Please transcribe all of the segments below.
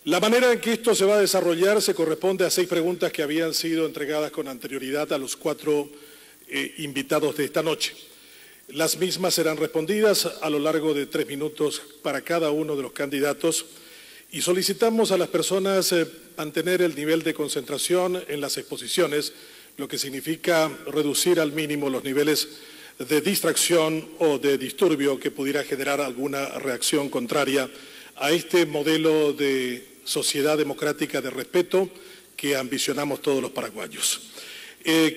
La manera en que esto se va a desarrollar se corresponde a 6 preguntas que habían sido entregadas con anterioridad a los 4 invitados de esta noche. Las mismas serán respondidas a lo largo de 3 minutos para cada uno de los candidatos y solicitamos a las personas mantener el nivel de concentración en las exposiciones, lo que significa reducir al mínimo los niveles de distracción o de disturbio que pudiera generar alguna reacción contraria a este modelo de sociedad democrática de respeto que ambicionamos todos los paraguayos.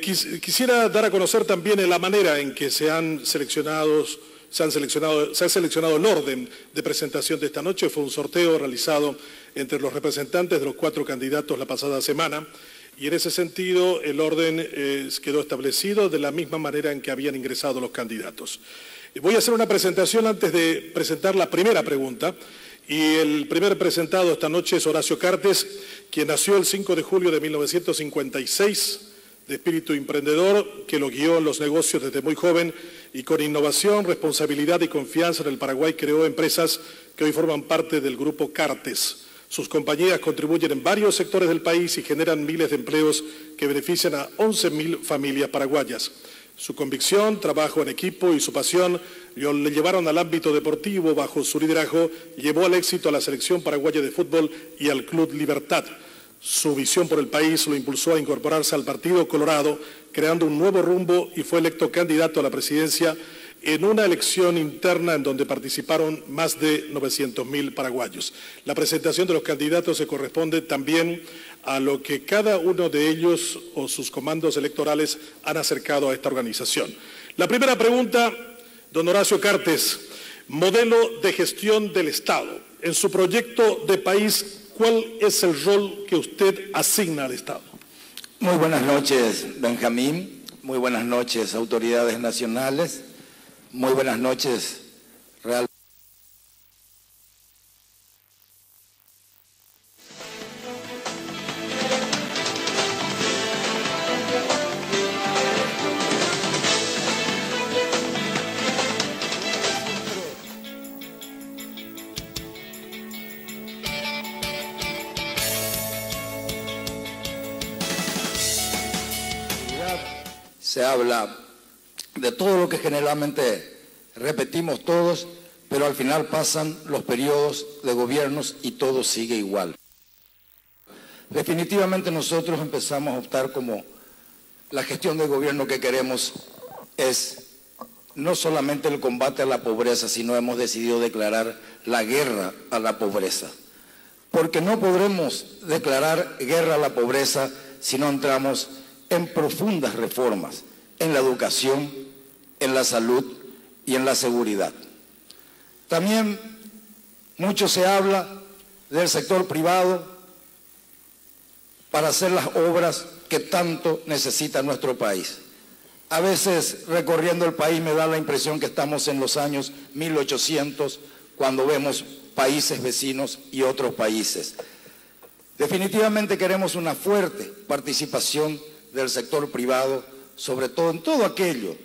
Quisiera dar a conocer también la manera en que se ha seleccionado el orden de presentación de esta noche. Fue un sorteo realizado entre los representantes de los 4 candidatos la pasada semana y en ese sentido el orden quedó establecido de la misma manera en que habían ingresado los candidatos. Voy a hacer una presentación antes de presentar la primera pregunta. Y el primer presentado esta noche es Horacio Cartes, quien nació el 5 de julio de 1956, de espíritu emprendedor, que lo guió en los negocios desde muy joven y con innovación, responsabilidad y confianza en el Paraguay creó empresas que hoy forman parte del grupo Cartes. Sus compañías contribuyen en varios sectores del país y generan miles de empleos que benefician a 11.000 familias paraguayas. Su convicción, trabajo en equipo y su pasión le llevaron al ámbito deportivo. Bajo su liderazgo llevó al éxito a la selección paraguaya de fútbol y al Club Libertad. Su visión por el país lo impulsó a incorporarse al Partido Colorado, creando un nuevo rumbo y fue electo candidato a la presidencia en una elección interna en donde participaron más de 900.000 paraguayos. La presentación de los candidatos se corresponde también a lo que cada uno de ellos o sus comandos electorales han acercado a esta organización. La primera pregunta, don Horacio Cartes, modelo de gestión del Estado. En su proyecto de país, ¿cuál es el rol que usted asigna al Estado? Muy buenas noches, Benjamín. Muy buenas noches, autoridades nacionales. Muy buenas noches, Real. Se habla de todo lo que generalmente repetimos todos, pero al final pasan los periodos de gobiernos y todo sigue igual. Definitivamente nosotros empezamos a optar como la gestión de gobierno que queremos es no solamente el combate a la pobreza, sino hemos decidido declarar la guerra a la pobreza. Porque no podremos declarar guerra a la pobreza si no entramos en profundas reformas en la educación, en la salud y en la seguridad. También mucho se habla del sector privado para hacer las obras que tanto necesita nuestro país. A veces recorriendo el país me da la impresión que estamos en los años 1800 cuando vemos países vecinos y otros países. Definitivamente queremos una fuerte participación del sector privado, sobre todo en todo aquello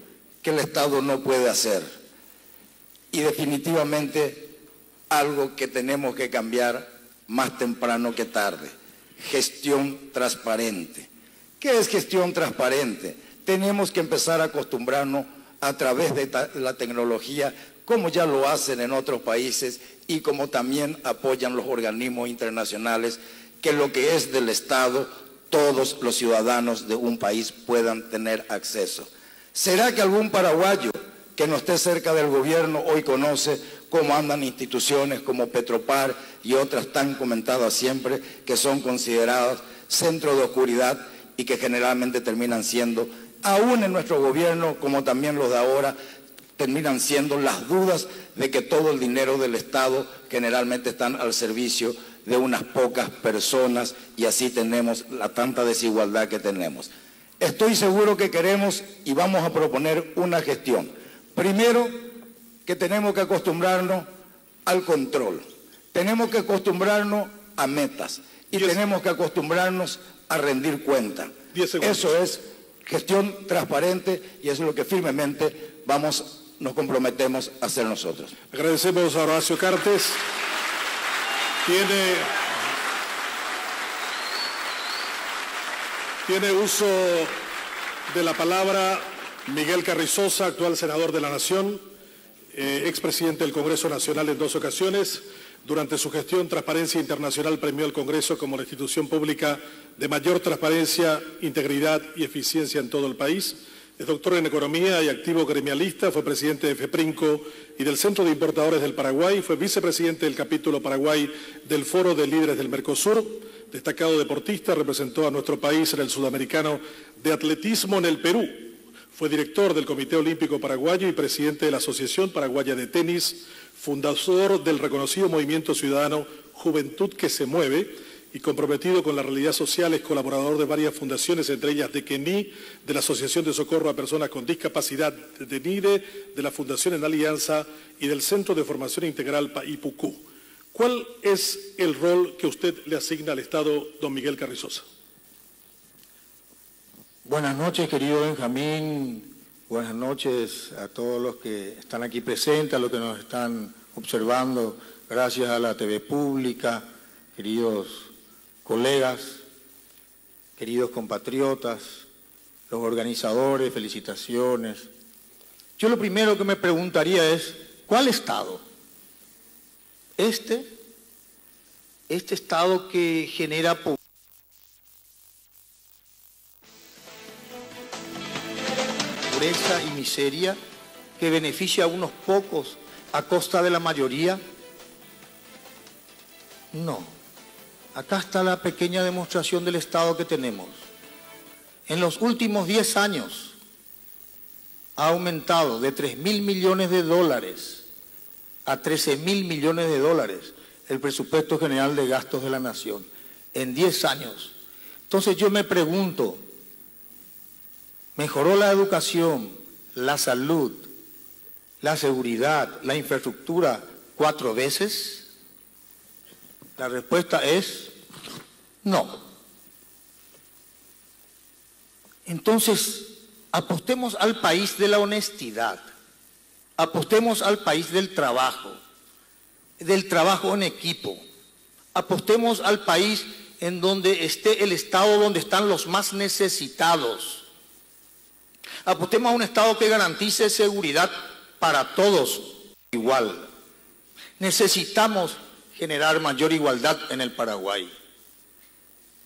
que el Estado no puede hacer. Y definitivamente algo que tenemos que cambiar más temprano que tarde, gestión transparente. ¿Qué es gestión transparente? Tenemos que empezar a acostumbrarnos a través de la tecnología, como ya lo hacen en otros países y como también apoyan los organismos internacionales, que lo que es del Estado, todos los ciudadanos de un país puedan tener acceso. ¿Será que algún paraguayo que no esté cerca del gobierno hoy conoce cómo andan instituciones como Petropar y otras tan comentadas siempre, que son consideradas centros de oscuridad y que generalmente terminan siendo, aún en nuestro gobierno como también los de ahora, terminan siendo las dudas de que todo el dinero del Estado generalmente están al servicio de unas pocas personas y así tenemos la tanta desigualdad que tenemos? Estoy seguro que queremos y vamos a proponer una gestión. Primero, que tenemos que acostumbrarnos al control, tenemos que acostumbrarnos a metas y tenemos que acostumbrarnos a rendir cuenta. Eso es gestión transparente y eso es lo que firmemente nos comprometemos a hacer nosotros. Agradecemos a Horacio Cartes. Tiene Tiene uso de la palabra Miguel Carrizosa, actual senador de la Nación, expresidente del Congreso Nacional en 2 ocasiones. Durante su gestión, Transparencia Internacional premió al Congreso como la institución pública de mayor transparencia, integridad y eficiencia en todo el país. Es doctor en Economía y activo gremialista, fue presidente de FEPRINCO y del Centro de Importadores del Paraguay, fue vicepresidente del capítulo Paraguay del Foro de Líderes del Mercosur, destacado deportista, representó a nuestro país en el Sudamericano de Atletismo en el Perú. Fue director del Comité Olímpico Paraguayo y presidente de la Asociación Paraguaya de Tenis, fundador del reconocido movimiento ciudadano Juventud que se mueve y comprometido con la realidad social, es colaborador de varias fundaciones, entre ellas de KENI, de la Asociación de Socorro a Personas con Discapacidad de NIDE, de la Fundación En Alianza y del Centro de Formación Integral PAIPUCU. ¿Cuál es el rol que usted le asigna al Estado, don Miguel Carrizosa? Buenas noches, querido Benjamín. Buenas noches a todos los que están aquí presentes, a los que nos están observando, gracias a la TV Pública, queridos colegas, queridos compatriotas, los organizadores, felicitaciones. Yo lo primero que me preguntaría es, ¿cuál Estado? Este Estado que genera pobreza y miseria, que beneficia a unos pocos a costa de la mayoría. No. Acá está la pequeña demostración del Estado que tenemos. En los últimos 10 años ha aumentado de 3.000 millones de dólares a 13.000 millones de dólares el presupuesto general de gastos de la Nación. En 10 años. Entonces yo me pregunto, ¿mejoró la educación, la salud, la seguridad, la infraestructura 4 veces? La respuesta es no. Entonces, apostemos al país de la honestidad, apostemos al país del trabajo en equipo, apostemos al país en donde esté el Estado donde están los más necesitados. Apostemos a un Estado que garantice seguridad para todos igual. Necesitamos generar mayor igualdad en el Paraguay.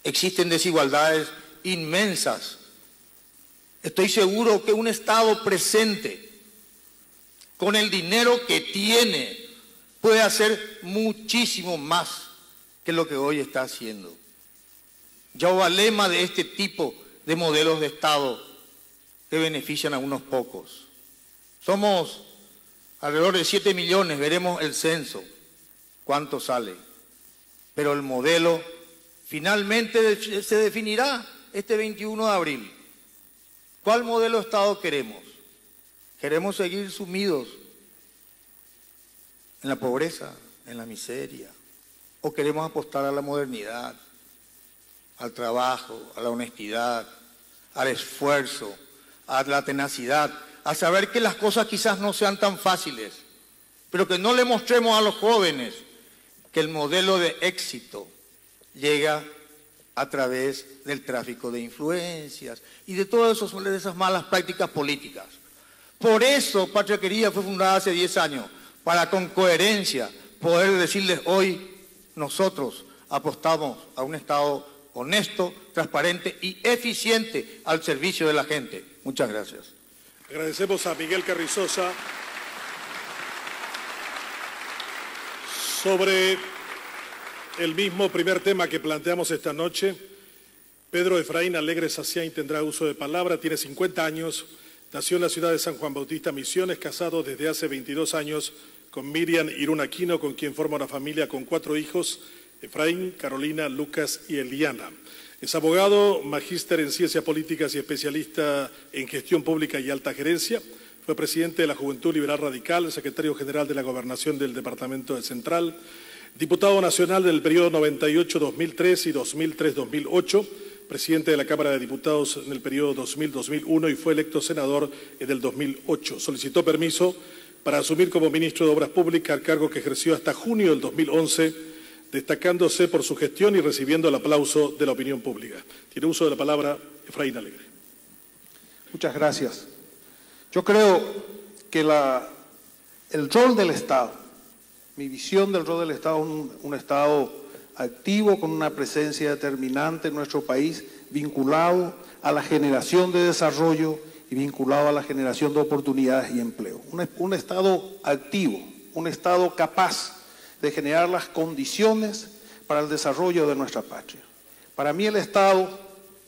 Existen desigualdades inmensas. Estoy seguro que un Estado presente, con el dinero que tiene, puede hacer muchísimo más que lo que hoy está haciendo. Ya hubo lema de este tipo de modelos de Estado que benefician a unos pocos. Somos alrededor de 7 millones, veremos el censo, cuánto sale. Pero el modelo finalmente se definirá este 21 de abril. ¿Cuál modelo de Estado queremos? ¿Queremos seguir sumidos en la pobreza, en la miseria? ¿O queremos apostar a la modernidad, al trabajo, a la honestidad, al esfuerzo, a la tenacidad, a saber que las cosas quizás no sean tan fáciles, pero que no le mostremos a los jóvenes que el modelo de éxito llega a través del tráfico de influencias y de todas esas malas prácticas políticas? Por eso Patria Querida fue fundada hace 10 años, para con coherencia poder decirles hoy, nosotros apostamos a un Estado honesto, transparente y eficiente al servicio de la gente. Muchas gracias. Agradecemos a Miguel Carrizosa. Sobre el mismo primer tema que planteamos esta noche, Pedro Efraín Alegre Saciain tendrá uso de palabra, tiene 50 años, nació en la ciudad de San Juan Bautista, Misiones, casado desde hace 22 años con Miriam Irún Aquino, con quien forma una familia con 4 hijos, Efraín, Carolina, Lucas y Eliana. Es abogado, magíster en Ciencias Políticas y especialista en Gestión Pública y Alta Gerencia. Fue presidente de la Juventud Liberal Radical, secretario general de la Gobernación del Departamento del Central, diputado nacional del periodo 98-2003 y 2003-2008, presidente de la Cámara de Diputados en el periodo 2000-2001 y fue electo senador en el 2008. Solicitó permiso para asumir como ministro de Obras Públicas, cargo que ejerció hasta junio del 2011, destacándose por su gestión y recibiendo el aplauso de la opinión pública. Tiene uso de la palabra Efraín Alegre. Muchas gracias. Yo creo que el rol del Estado, mi visión del rol del Estado, un Estado activo con una presencia determinante en nuestro país, vinculado a la generación de desarrollo y vinculado a la generación de oportunidades y empleo. Un Estado activo, un Estado capaz de generar las condiciones para el desarrollo de nuestra patria. Para mí el Estado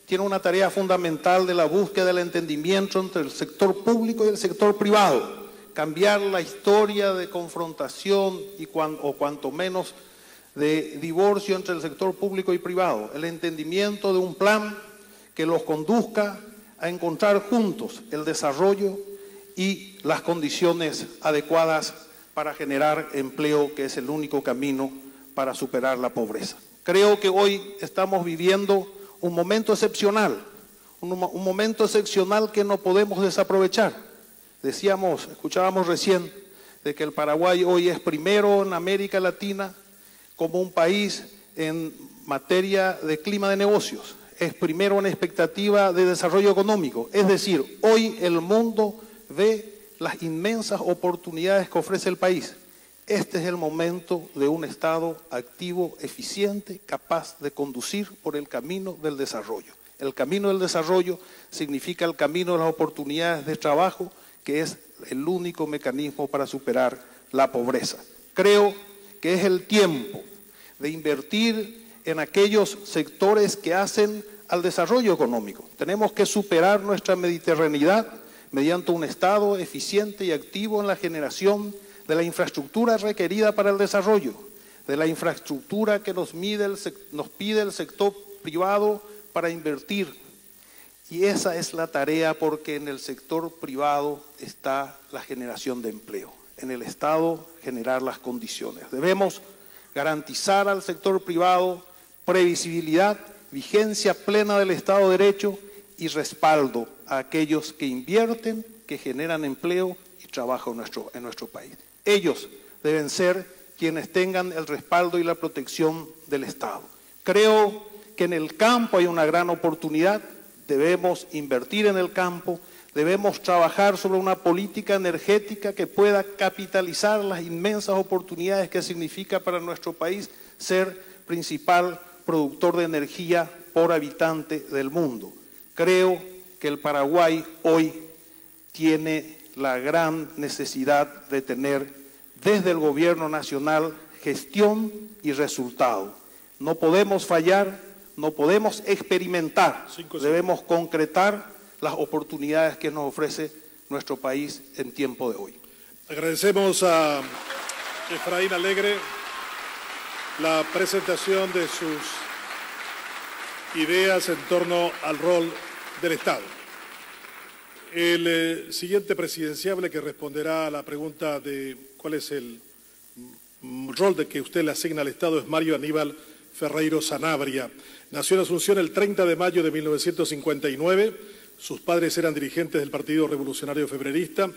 tiene una tarea fundamental de la búsqueda del entendimiento entre el sector público y el sector privado, cambiar la historia de confrontación o cuanto menos de divorcio entre el sector público y privado, el entendimiento de un plan que los conduzca a encontrar juntos el desarrollo y las condiciones adecuadas para generar empleo, que es el único camino para superar la pobreza. Creo que hoy estamos viviendo un momento excepcional, un momento excepcional que no podemos desaprovechar. Escuchábamos recién de que el Paraguay hoy es primero en América Latina como un país en materia de clima de negocios, es primero en expectativa de desarrollo económico. Es decir, hoy el mundo ve las inmensas oportunidades que ofrece el país. Este es el momento de un Estado activo, eficiente, capaz de conducir por el camino del desarrollo. El camino del desarrollo significa el camino de las oportunidades de trabajo, que es el único mecanismo para superar la pobreza. Creo que es el tiempo de invertir en aquellos sectores que hacen al desarrollo económico. Tenemos que superar nuestra mediterraneidad mediante un Estado eficiente y activo en la generación de la infraestructura requerida para el desarrollo, de la infraestructura que nos pide el sector privado para invertir. Y esa es la tarea, porque en el sector privado está la generación de empleo, en el Estado generar las condiciones. Debemos garantizar al sector privado previsibilidad, vigencia plena del Estado de Derecho y respaldo a aquellos que invierten, que generan empleo y trabajo en nuestro país. Ellos deben ser quienes tengan el respaldo y la protección del Estado. Creo que en el campo hay una gran oportunidad, debemos invertir en el campo, debemos trabajar sobre una política energética que pueda capitalizar las inmensas oportunidades que significa para nuestro país ser principal productor de energía por habitante del mundo. Creo que el Paraguay hoy tiene la gran necesidad de tener desde el gobierno nacional gestión y resultado. No podemos fallar, no podemos experimentar, debemos concretar las oportunidades que nos ofrece nuestro país en tiempo de hoy. Agradecemos a Efraín Alegre la presentación de sus ideas en torno al rol del Estado. El siguiente presidenciable que responderá a la pregunta de cuál es el rol de que usted le asigna al Estado es Mario Aníbal Ferreiro Sanabria. Nació en Asunción el 30 de mayo de 1959. Sus padres eran dirigentes del Partido Revolucionario Febrerista.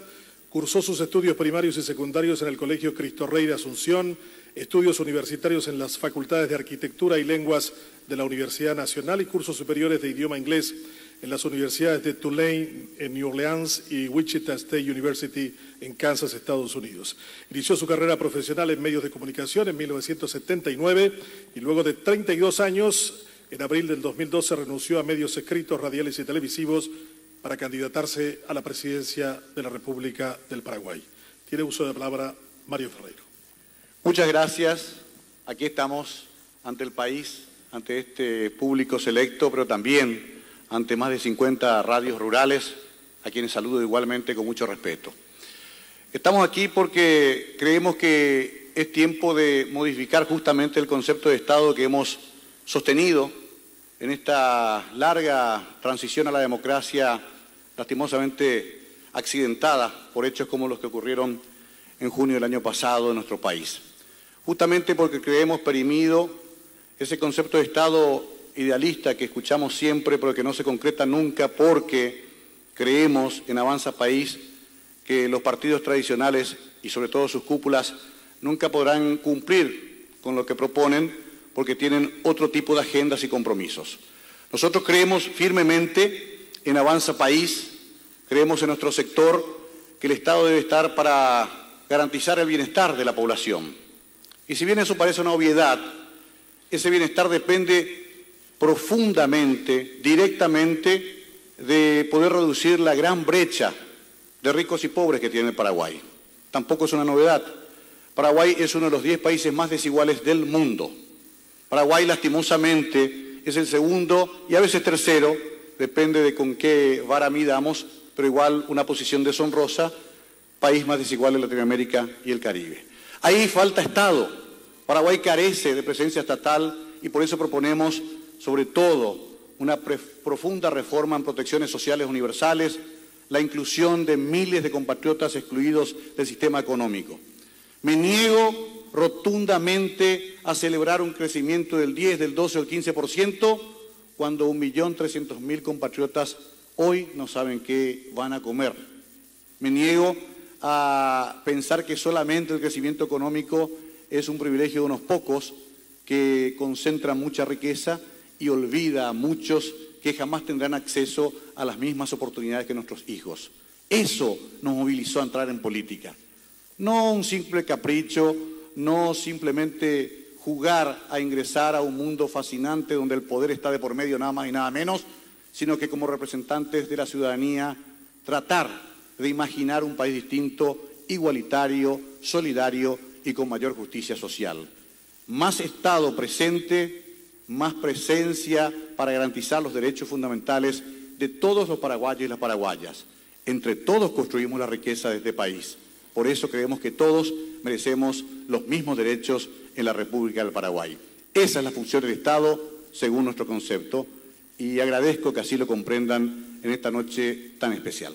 Cursó sus estudios primarios y secundarios en el Colegio Cristo Rey de Asunción, estudios universitarios en las Facultades de Arquitectura y Lenguas de la Universidad Nacional y cursos superiores de idioma inglés en las universidades de Tulane en New Orleans y Wichita State University en Kansas, Estados Unidos. Inició su carrera profesional en medios de comunicación en 1979 y luego de 32 años, en abril del 2012, renunció a medios escritos, radiales y televisivos para candidatarse a la presidencia de la República del Paraguay. Tiene uso de la palabra Mario Ferreiro. Muchas gracias. Aquí estamos ante el país, ante este público selecto, pero también ante más de 50 radios rurales, a quienes saludo igualmente con mucho respeto. Estamos aquí porque creemos que es tiempo de modificar justamente el concepto de Estado que hemos sostenido en esta larga transición a la democracia, lastimosamente accidentada por hechos como los que ocurrieron en junio del año pasado en nuestro país. Justamente porque creemos perimido ese concepto de Estado idealista que escuchamos siempre, pero que no se concreta nunca, porque creemos en Avanza País que los partidos tradicionales y sobre todo sus cúpulas nunca podrán cumplir con lo que proponen, porque tienen otro tipo de agendas y compromisos. Nosotros creemos firmemente en Avanza País, creemos en nuestro sector que el Estado debe estar para garantizar el bienestar de la población. Y si bien eso parece una obviedad, ese bienestar depende profundamente, directamente, de poder reducir la gran brecha de ricos y pobres que tiene el Paraguay. Tampoco es una novedad. Paraguay es uno de los 10 países más desiguales del mundo. Paraguay, lastimosamente, es el segundo y a veces tercero, depende de con qué vara midamos, pero igual una posición deshonrosa, país más desigual de Latinoamérica y el Caribe. Ahí falta Estado. Paraguay carece de presencia estatal y por eso proponemos, sobre todo, una profunda reforma en protecciones sociales universales, la inclusión de miles de compatriotas excluidos del sistema económico. Me niego rotundamente a celebrar un crecimiento del 10, del 12 o el 15% cuando 1.300.000 compatriotas hoy no saben qué van a comer. Me niego a pensar que solamente el crecimiento económico es un privilegio de unos pocos que concentran mucha riqueza y olvida a muchos que jamás tendrán acceso a las mismas oportunidades que nuestros hijos. Eso nos movilizó a entrar en política. No un simple capricho, no simplemente jugar a ingresar a un mundo fascinante donde el poder está de por medio nada más y nada menos, sino que como representantes de la ciudadanía tratar de imaginar un país distinto, igualitario, solidario y con mayor justicia social. Más Estado presente, más presencia para garantizar los derechos fundamentales de todos los paraguayos y las paraguayas. Entre todos construimos la riqueza de este país. Por eso creemos que todos merecemos los mismos derechos en la República del Paraguay. Esa es la función del Estado, según nuestro concepto, y agradezco que así lo comprendan en esta noche tan especial.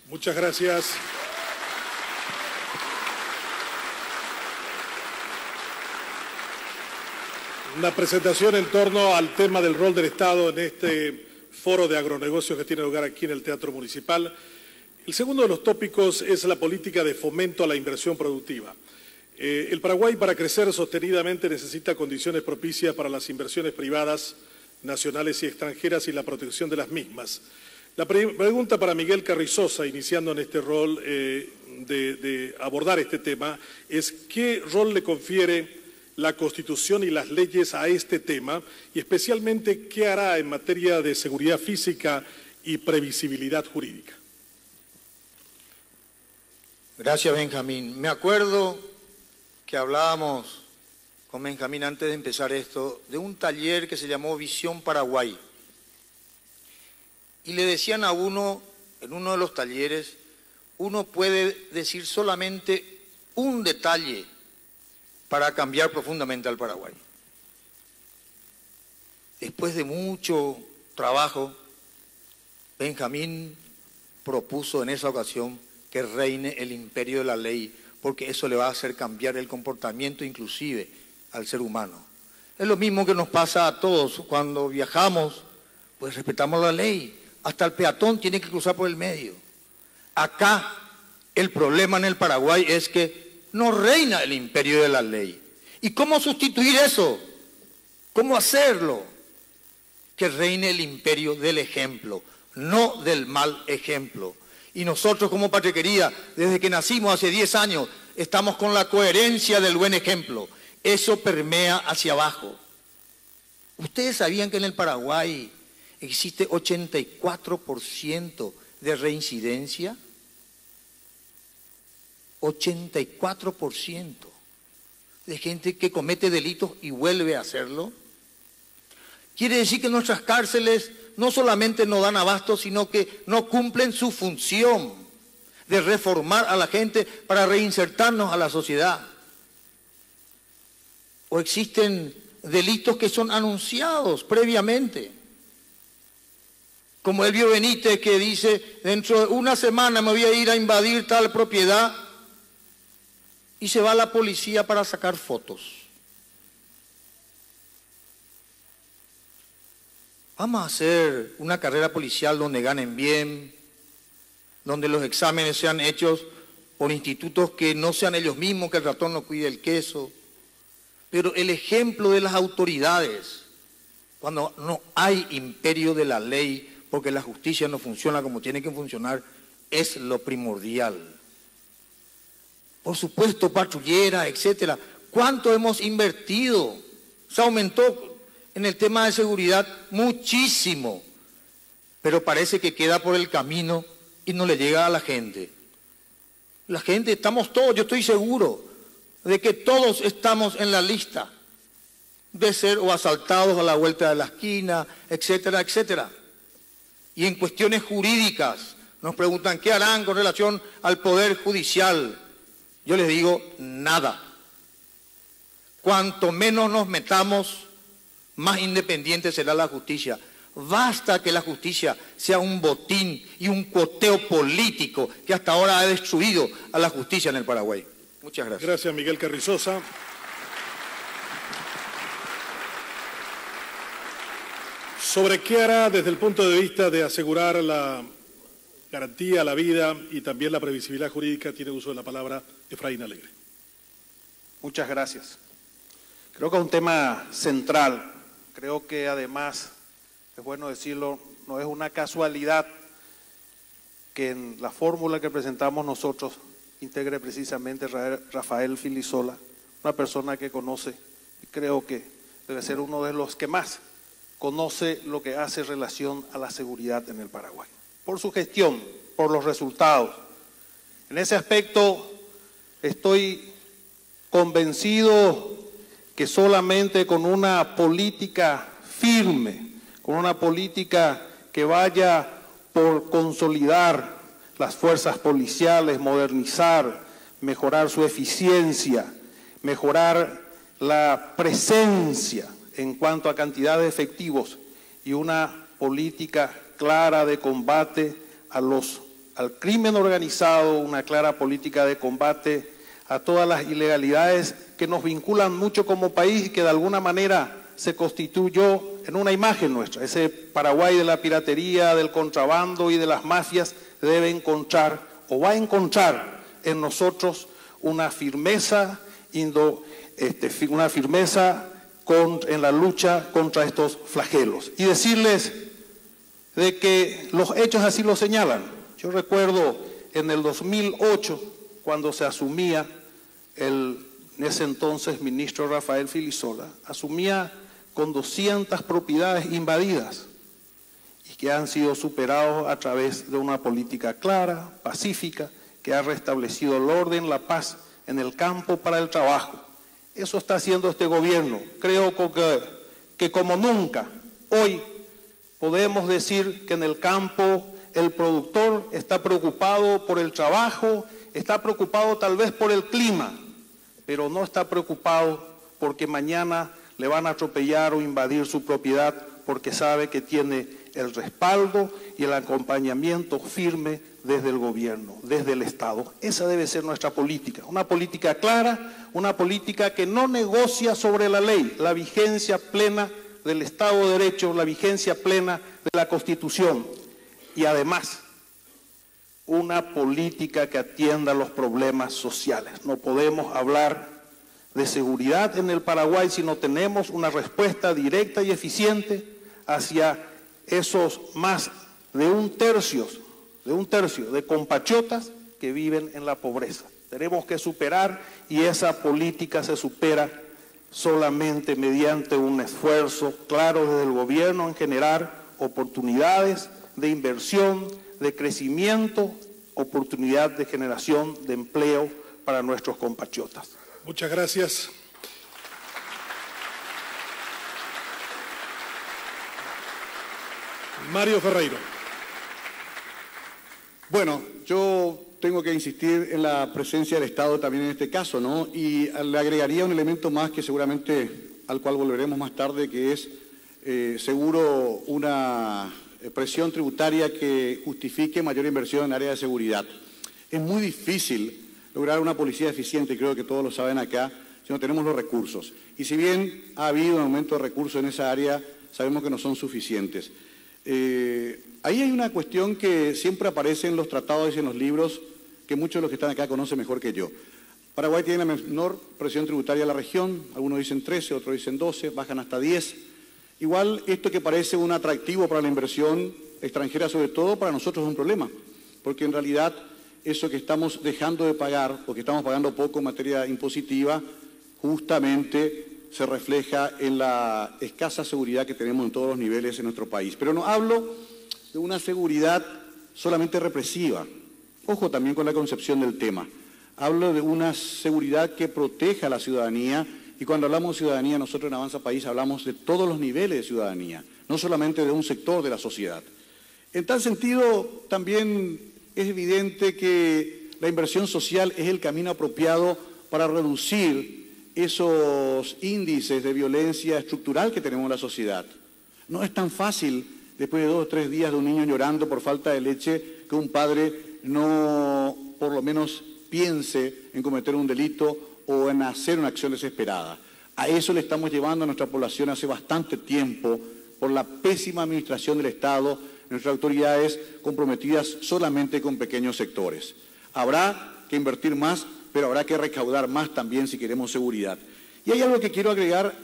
Muchas gracias. Una presentación en torno al tema del rol del Estado en este foro de agronegocios que tiene lugar aquí en el Teatro Municipal. El segundo de los tópicos es la política de fomento a la inversión productiva. El Paraguay, para crecer sostenidamente, necesita condiciones propicias para las inversiones privadas, nacionales y extranjeras y la protección de las mismas. La pregunta para Miguel Carrizosa, iniciando en este rol de abordar este tema, es ¿qué rol le confiere la Constitución y las leyes a este tema? Y especialmente, ¿qué hará en materia de seguridad física y previsibilidad jurídica? Gracias, Benjamín. Me acuerdo que hablábamos con Benjamín antes de empezar esto, de un taller que se llamó Visión Paraguay. Y le decían a uno, en uno de los talleres, uno puede decir solamente un detalle para cambiar profundamente al Paraguay. Después de mucho trabajo, Benjamín propuso en esa ocasión que reine el imperio de la ley, porque eso le va a hacer cambiar el comportamiento inclusive al ser humano. Es lo mismo que nos pasa a todos cuando viajamos, pues respetamos la ley. Hasta el peatón tiene que cruzar por el medio. Acá el problema en el Paraguay es que no reina el imperio de la ley. ¿Y cómo sustituir eso? ¿Cómo hacerlo? Que reine el imperio del ejemplo, no del mal ejemplo. Y nosotros como Patriquería, desde que nacimos hace 10 años, estamos con la coherencia del buen ejemplo. Eso permea hacia abajo. ¿Ustedes sabían que en el Paraguay existe 84% de reincidencia? 84% de gente que comete delitos y vuelve a hacerlo. Quiere decir que nuestras cárceles no solamente no dan abasto, sino que no cumplen su función de reformar a la gente para reinsertarnos a la sociedad. O existen delitos que son anunciados previamente. Como Elvio Benítez, que dice, dentro de una semana me voy a ir a invadir tal propiedad, y se va a la policía para sacar fotos. Vamos a hacer una carrera policial donde ganen bien, donde los exámenes sean hechos por institutos que no sean ellos mismos, que el ratón no cuide el queso, Pero el ejemplo de las autoridades, cuando no hay imperio de la ley, porque la justicia no funciona como tiene que funcionar, es lo primordial. Por supuesto, patrullera, etcétera. ¿Cuánto hemos invertido? Se aumentó en el tema de seguridad muchísimo, pero parece que queda por el camino y no le llega a la gente. La gente, estamos todos, yo estoy seguro de que todos estamos en la lista de ser o asaltados a la vuelta de la esquina, etcétera, etcétera. Y en cuestiones jurídicas nos preguntan qué harán con relación al Poder Judicial. Yo les digo, nada. Cuanto menos nos metamos, más independiente será la justicia. Basta que la justicia sea un botín y un cuoteo político que hasta ahora ha destruido a la justicia en el Paraguay. Muchas gracias. Gracias, Miguel Carrizosa. ¿Sobre qué hará desde el punto de vista de asegurar la garantía a la vida y también la previsibilidad jurídica? Tiene uso de la palabra Efraín Alegre. Muchas gracias. Creo que es un tema central. Creo que además, es bueno decirlo, no es una casualidad que en la fórmula que presentamos nosotros integre precisamente Rafael Filisola, una persona que conoce, y creo que debe ser uno de los que más conoce lo que hace relación a la seguridad en el Paraguay. Por su gestión, por los resultados. En ese aspecto estoy convencido que solamente con una política firme, con una política que vaya por consolidar las fuerzas policiales, modernizar, mejorar su eficiencia, mejorar la presencia en cuanto a cantidad de efectivos y una política clara de combate al crimen organizado, una clara política de combate a todas las ilegalidades que nos vinculan mucho como país y que de alguna manera se constituyó en una imagen nuestra. Ese Paraguay de la piratería, del contrabando y de las mafias debe encontrar o va a encontrar en nosotros una firmeza, en la lucha contra estos flagelos. Y decirles de que los hechos así lo señalan. Yo recuerdo en el 2008, cuando se asumía en ese entonces ministro Rafael Filisola, asumía con 200 propiedades invadidas y que han sido superados a través de una política clara, pacífica, que ha restablecido el orden, la paz en el campo para el trabajo. Eso está haciendo este gobierno. Creo que como nunca, hoy podemos decir que en el campo el productor está preocupado por el trabajo, está preocupado tal vez por el clima, pero no está preocupado porque mañana le van a atropellar o invadir su propiedad, porque sabe que tiene el respaldo y el acompañamiento firme desde el gobierno, desde el Estado. Esa debe ser nuestra política, una política clara, una política que no negocia sobre la ley, la vigencia plena del Estado de Derecho, la vigencia plena de la Constitución y además una política que atienda los problemas sociales. No podemos hablar de seguridad en el Paraguay si no tenemos una respuesta directa y eficiente hacia esos más de un tercio de compatriotas que viven en la pobreza. Tenemos que superar, y esa política se supera solamente mediante un esfuerzo claro desde el gobierno en generar oportunidades de inversión, de crecimiento, oportunidad de generación de empleo para nuestros compatriotas. Muchas gracias. Mario Ferreiro. Bueno, yo tengo que insistir en la presencia del Estado también en este caso, ¿no? Y le agregaría un elemento más que seguramente al cual volveremos más tarde, que es seguro una presión tributaria que justifique mayor inversión en área de seguridad. Es muy difícil lograr una policía eficiente, creo que todos lo saben acá, si no tenemos los recursos. Y si bien ha habido un aumento de recursos en esa área, sabemos que no son suficientes. Ahí hay una cuestión que siempre aparece en los tratados y en los libros, que muchos de los que están acá conocen mejor que yo. Paraguay tiene la menor presión tributaria de la región, algunos dicen 13, otros dicen 12, bajan hasta 10. Igual esto que parece un atractivo para la inversión extranjera, sobre todo para nosotros es un problema, porque en realidad eso que estamos dejando de pagar o que estamos pagando poco en materia impositiva, justamente se refleja en la escasa seguridad que tenemos en todos los niveles en nuestro país. Pero no hablo de una seguridad solamente represiva. Ojo también con la concepción del tema. Hablo de una seguridad que proteja a la ciudadanía, y cuando hablamos de ciudadanía, nosotros en Avanza País hablamos de todos los niveles de ciudadanía, no solamente de un sector de la sociedad. En tal sentido, también es evidente que la inversión social es el camino apropiado para reducir esos índices de violencia estructural que tenemos en la sociedad. No es tan fácil, después de 2 o 3 días de un niño llorando por falta de leche, que un padre no, por lo menos, piense en cometer un delito o en hacer una acción desesperada. A eso le estamos llevando a nuestra población hace bastante tiempo por la pésima administración del Estado, nuestras autoridades comprometidas solamente con pequeños sectores. Habrá que invertir más, pero habrá que recaudar más también si queremos seguridad. Y hay algo que quiero agregar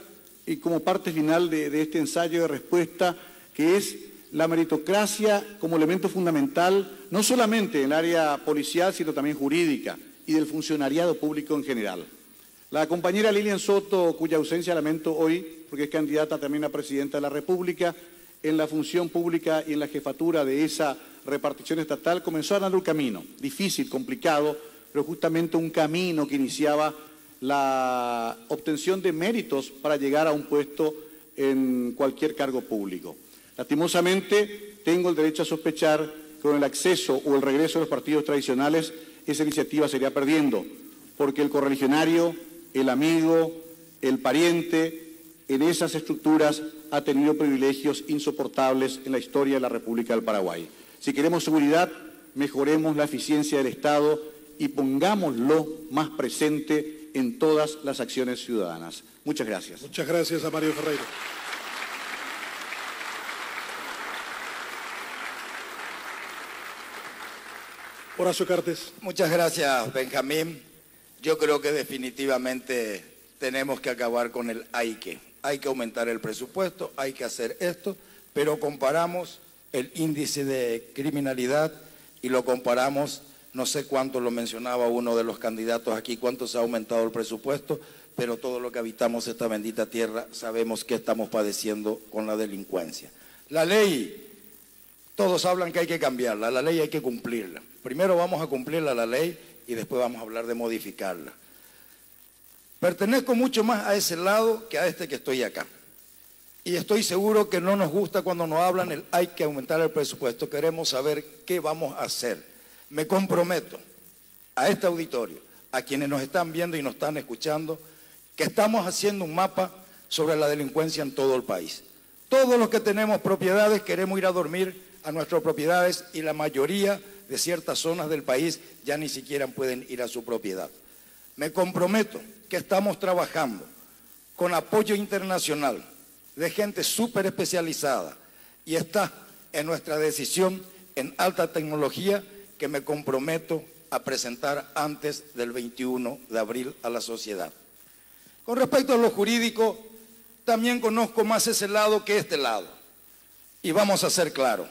y como parte final de este ensayo de respuesta, que es la meritocracia como elemento fundamental, no solamente en el área policial, sino también jurídica y del funcionariado público en general. La compañera Lilian Soto, cuya ausencia lamento hoy, porque es candidata también a presidenta de la República, en la función pública y en la jefatura de esa repartición estatal, comenzó a andar un camino difícil, complicado, pero justamente un camino que iniciaba la obtención de méritos para llegar a un puesto en cualquier cargo público. Lastimosamente, tengo el derecho a sospechar que con el acceso o el regreso de los partidos tradicionales, esa iniciativa se iría perdiendo, porque el correligionario, el amigo, el pariente, en esas estructuras ha tenido privilegios insoportables en la historia de la República del Paraguay. Si queremos seguridad, mejoremos la eficiencia del Estado y pongámoslo más presente en todas las acciones ciudadanas. Muchas gracias. Muchas gracias a Mario Ferreira. Horacio Cartes. Muchas gracias, Benjamín. Yo creo que definitivamente tenemos que acabar con el hay que. Hay que aumentar el presupuesto, hay que hacer esto, pero comparamos el índice de criminalidad y lo comparamos, no sé cuánto lo mencionaba uno de los candidatos aquí, cuánto se ha aumentado el presupuesto, pero todo lo que habitamos esta bendita tierra sabemos que estamos padeciendo con la delincuencia. La ley, todos hablan que hay que cambiarla, la ley hay que cumplirla. Primero vamos a cumplir la ley y después vamos a hablar de modificarla. Pertenezco mucho más a ese lado que a este que estoy acá. Y estoy seguro que no nos gusta cuando nos hablan el hay que aumentar el presupuesto. Queremos saber qué vamos a hacer. Me comprometo a este auditorio, a quienes nos están viendo y nos están escuchando, que estamos haciendo un mapa sobre la delincuencia en todo el país. Todos los que tenemos propiedades queremos ir a dormir a nuestras propiedades y la mayoría de ciertas zonas del país ya ni siquiera pueden ir a su propiedad. Me comprometo que estamos trabajando con apoyo internacional de gente súper especializada y está en nuestra decisión en alta tecnología que me comprometo a presentar antes del 21 de abril a la sociedad. Con respecto a lo jurídico, también conozco más ese lado que este lado. Y vamos a ser claros.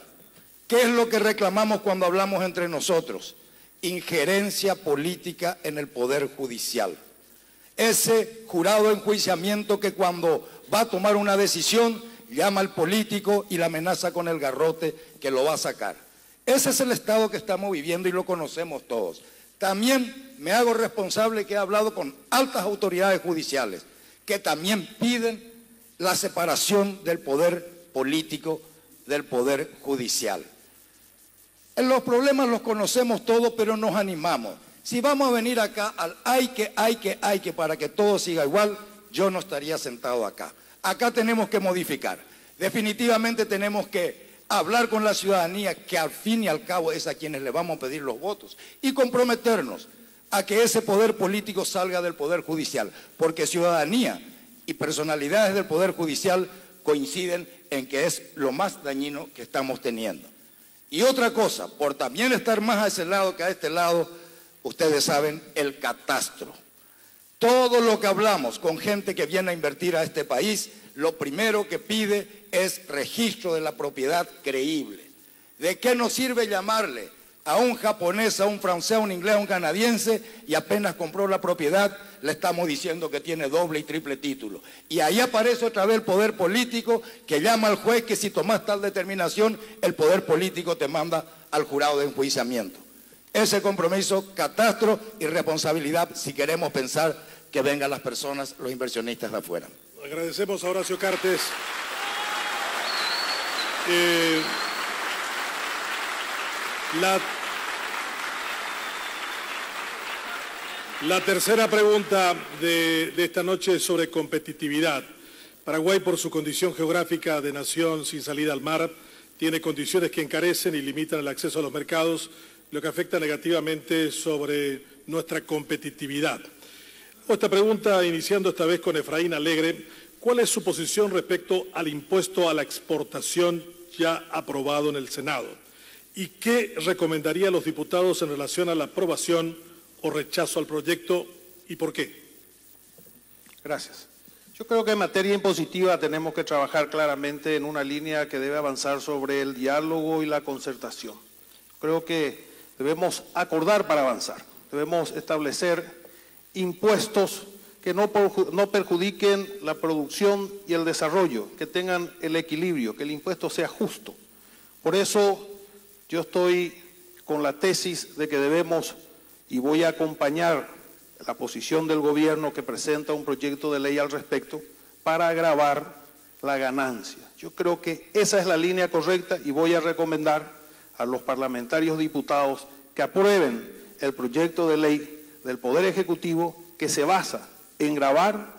¿Qué es lo que reclamamos cuando hablamos entre nosotros? Injerencia política en el Poder Judicial. Ese jurado de enjuiciamiento que cuando va a tomar una decisión llama al político y la amenaza con el garrote que lo va a sacar. Ese es el estado que estamos viviendo y lo conocemos todos. También me hago responsable que he hablado con altas autoridades judiciales que también piden la separación del poder político del poder judicial. Los problemas los conocemos todos, pero nos animamos. Si vamos a venir acá al hay que para que todo siga igual, yo no estaría sentado acá. Acá tenemos que modificar. Definitivamente tenemos que hablar con la ciudadanía, que al fin y al cabo es a quienes le vamos a pedir los votos, y comprometernos a que ese poder político salga del poder judicial, porque ciudadanía y personalidades del poder judicial coinciden en que es lo más dañino que estamos teniendo. Y otra cosa, por también estar más a ese lado que a este lado, ustedes saben, el catastro. Todo lo que hablamos con gente que viene a invertir a este país, lo primero que pide es registro de la propiedad creíble. ¿De qué nos sirve llamarle a un japonés, a un francés, a un inglés, a un canadiense y apenas compró la propiedad, le estamos diciendo que tiene doble y triple título? Y ahí aparece otra vez el poder político que llama al juez que si tomas tal determinación, el poder político te manda al jurado de enjuiciamiento. Ese compromiso, catastro y responsabilidad si queremos pensar que vengan las personas, los inversionistas de afuera. Agradecemos a Horacio Cartes. La tercera pregunta de esta noche es sobre competitividad. Paraguay, por su condición geográfica de nación sin salida al mar, tiene condiciones que encarecen y limitan el acceso a los mercados, lo que afecta negativamente sobre nuestra competitividad. Esta pregunta, iniciando esta vez con Efraín Alegre, ¿cuál es su posición respecto al impuesto a la exportación ya aprobado en el Senado? ¿Y qué recomendaría a los diputados en relación a la aprobación o rechazo al proyecto y por qué? Gracias. Yo creo que en materia impositiva tenemos que trabajar claramente en una línea que debe avanzar sobre el diálogo y la concertación. Creo que debemos acordar para avanzar. Debemos establecer impuestos que no perjudiquen la producción y el desarrollo, que tengan el equilibrio, que el impuesto sea justo. Por eso yo estoy con la tesis de que debemos, y voy a acompañar la posición del gobierno que presenta un proyecto de ley al respecto, para agravar la ganancia. Yo creo que esa es la línea correcta y voy a recomendar a los parlamentarios diputados que aprueben el proyecto de ley del Poder Ejecutivo que se basa en gravar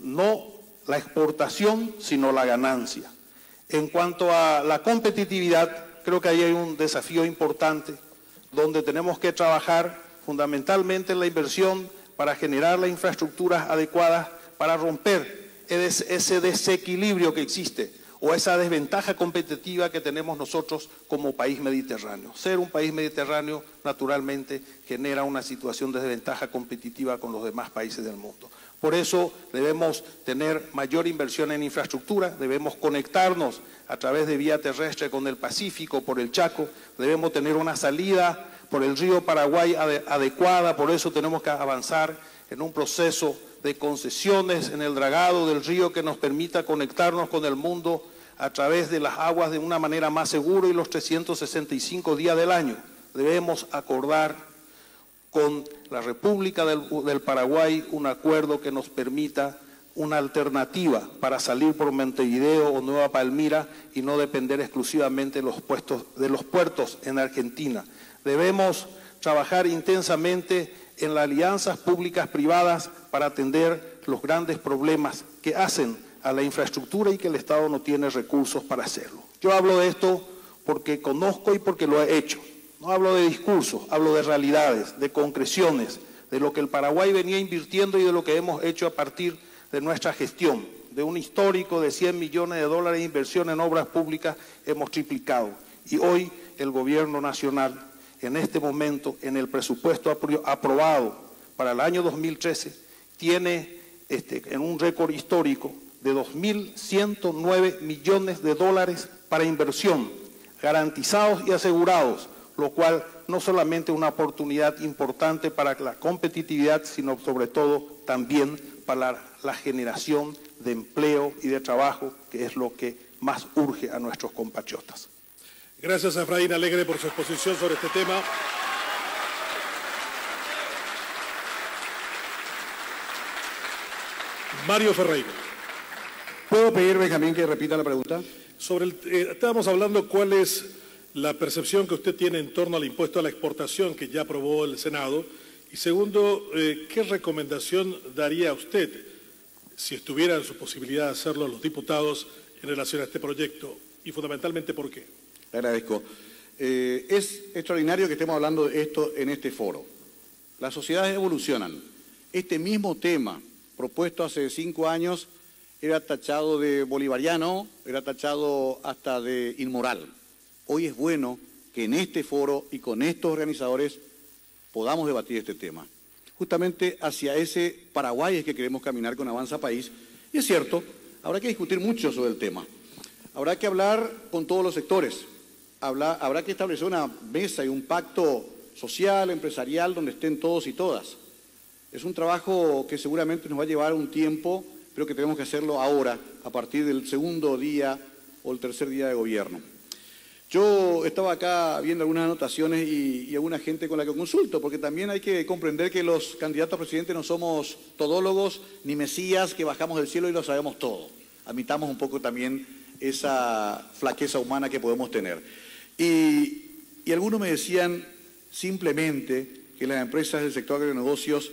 no la exportación, sino la ganancia. En cuanto a la competitividad, creo que ahí hay un desafío importante donde tenemos que trabajar fundamentalmente en la inversión para generar las infraestructuras adecuadas para romper ese desequilibrio que existe o esa desventaja competitiva que tenemos nosotros como país mediterráneo. Ser un país mediterráneo naturalmente genera una situación de desventaja competitiva con los demás países del mundo. Por eso debemos tener mayor inversión en infraestructura, debemos conectarnos a través de vía terrestre con el Pacífico, por el Chaco, debemos tener una salida por el río Paraguay adecuada, por eso tenemos que avanzar en un proceso de concesiones en el dragado del río que nos permita conectarnos con el mundo a través de las aguas de una manera más segura y los 365 días del año. Debemos acordar con la República del Paraguay un acuerdo que nos permita una alternativa para salir por Montevideo o Nueva Palmira y no depender exclusivamente de los puertos en Argentina. Debemos trabajar intensamente en las alianzas públicas privadas para atender los grandes problemas que hacen a la infraestructura y que el Estado no tiene recursos para hacerlo. Yo hablo de esto porque conozco y porque lo he hecho. No hablo de discursos, hablo de realidades, de concreciones, de lo que el Paraguay venía invirtiendo y de lo que hemos hecho a partir de nuestra gestión. De un histórico de 100 millones de dólares de inversión en obras públicas hemos triplicado. Y hoy el gobierno nacional, en este momento, en el presupuesto aprobado para el año 2013, tiene en un récord histórico de 2.109 millones de dólares para inversión, garantizados y asegurados, lo cual no solamente es una oportunidad importante para la competitividad, sino sobre todo también para la generación de empleo y de trabajo, que es lo que más urge a nuestros compatriotas. Gracias a Efraín Alegre por su exposición sobre este tema. Mario Ferreira. ¿Puedo pedir, Benjamín, que repita la pregunta? Estábamos hablando cuál es la percepción que usted tiene en torno al impuesto a la exportación que ya aprobó el Senado. Y segundo, ¿qué recomendación daría usted, si estuviera en su posibilidad de hacerlo, a los diputados en relación a este proyecto? Y fundamentalmente, ¿por qué? Le agradezco. Es extraordinario que estemos hablando de esto en este foro. Las sociedades evolucionan. Este mismo tema, propuesto hace 5 años, era tachado de bolivariano, era tachado hasta de inmoral. Hoy es bueno que en este foro y con estos organizadores podamos debatir este tema. justamente hacia ese Paraguay es que queremos caminar con Avanza País. Y es cierto, habrá que discutir mucho sobre el tema. Habrá que hablar con todos los sectores. Habrá que establecer una mesa y un pacto social, empresarial, donde estén todos y todas. Es un trabajo que seguramente nos va a llevar un tiempo, pero que tenemos que hacerlo ahora, a partir del segundo día o el tercer día de gobierno. Yo estaba acá viendo algunas anotaciones y alguna gente con la que consulto, porque también hay que comprender que los candidatos a presidente no somos todólogos ni mesías que bajamos del cielo y lo sabemos todo. Admitamos un poco también esa flaqueza humana que podemos tener. Y algunos me decían simplemente que las empresas del sector agronegocios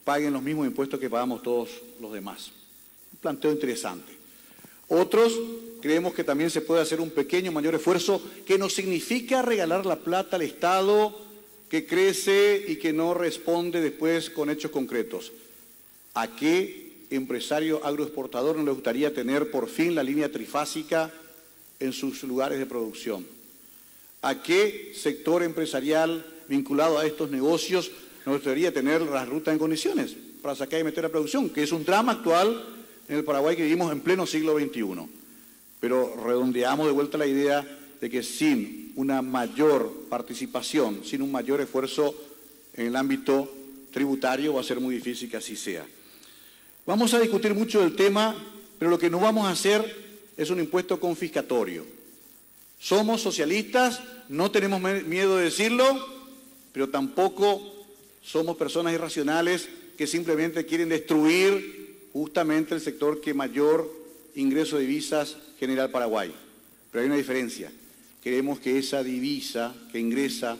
paguen los mismos impuestos que pagamos todos los demás. Un planteo interesante. Otros creemos que también se puede hacer un pequeño, mayor esfuerzo, que no significa regalar la plata al Estado que crece y que no responde después con hechos concretos. ¿A qué empresario agroexportador no le gustaría tener por fin la línea trifásica en sus lugares de producción? ¿A qué sector empresarial vinculado a estos negocios nos gustaría tener las rutas en condiciones para sacar y meter a producción? Que es un drama actual en el Paraguay que vivimos en pleno siglo XXI. Pero redondeamos de vuelta la idea de que sin una mayor participación, sin un mayor esfuerzo en el ámbito tributario, va a ser muy difícil que así sea. Vamos a discutir mucho del tema, pero lo que no vamos a hacer es un impuesto confiscatorio. Somos socialistas, no tenemos miedo de decirlo, pero tampoco somos personas irracionales que simplemente quieren destruir justamente el sector que mayor ingreso de divisas genera al Paraguay. Pero hay una diferencia. Queremos que esa divisa que ingresa,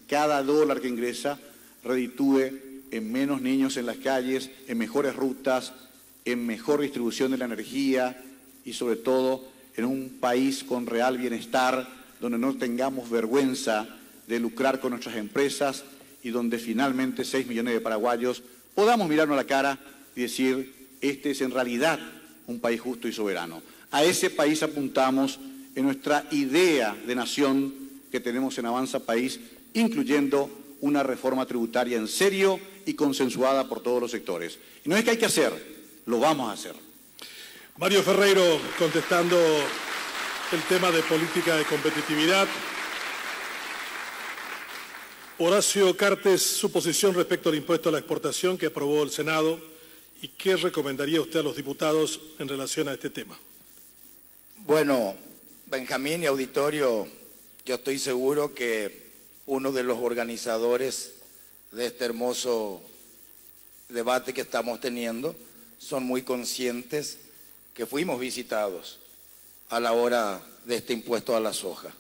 cada dólar que ingresa, reditúe en menos niños en las calles, en mejores rutas, en mejor distribución de la energía y sobre todo en un país con real bienestar, donde no tengamos vergüenza de lucrar con nuestras empresas y donde finalmente 6 millones de paraguayos podamos mirarnos a la cara y decir, este es en realidad un país justo y soberano. A ese país apuntamos en nuestra idea de nación que tenemos en Avanza País, incluyendo una reforma tributaria en serio y consensuada por todos los sectores. Y no es que hay que hacer, lo vamos a hacer. Mario Ferreiro, contestando el tema de política de competitividad. Horacio Cartes, su posición respecto al impuesto a la exportación que aprobó el Senado y qué recomendaría usted a los diputados en relación a este tema. Bueno, Benjamín y auditorio, yo estoy seguro que uno de los organizadores de este hermoso debate que estamos teniendo son muy conscientes que fuimos visitados a la hora de este impuesto a la soja.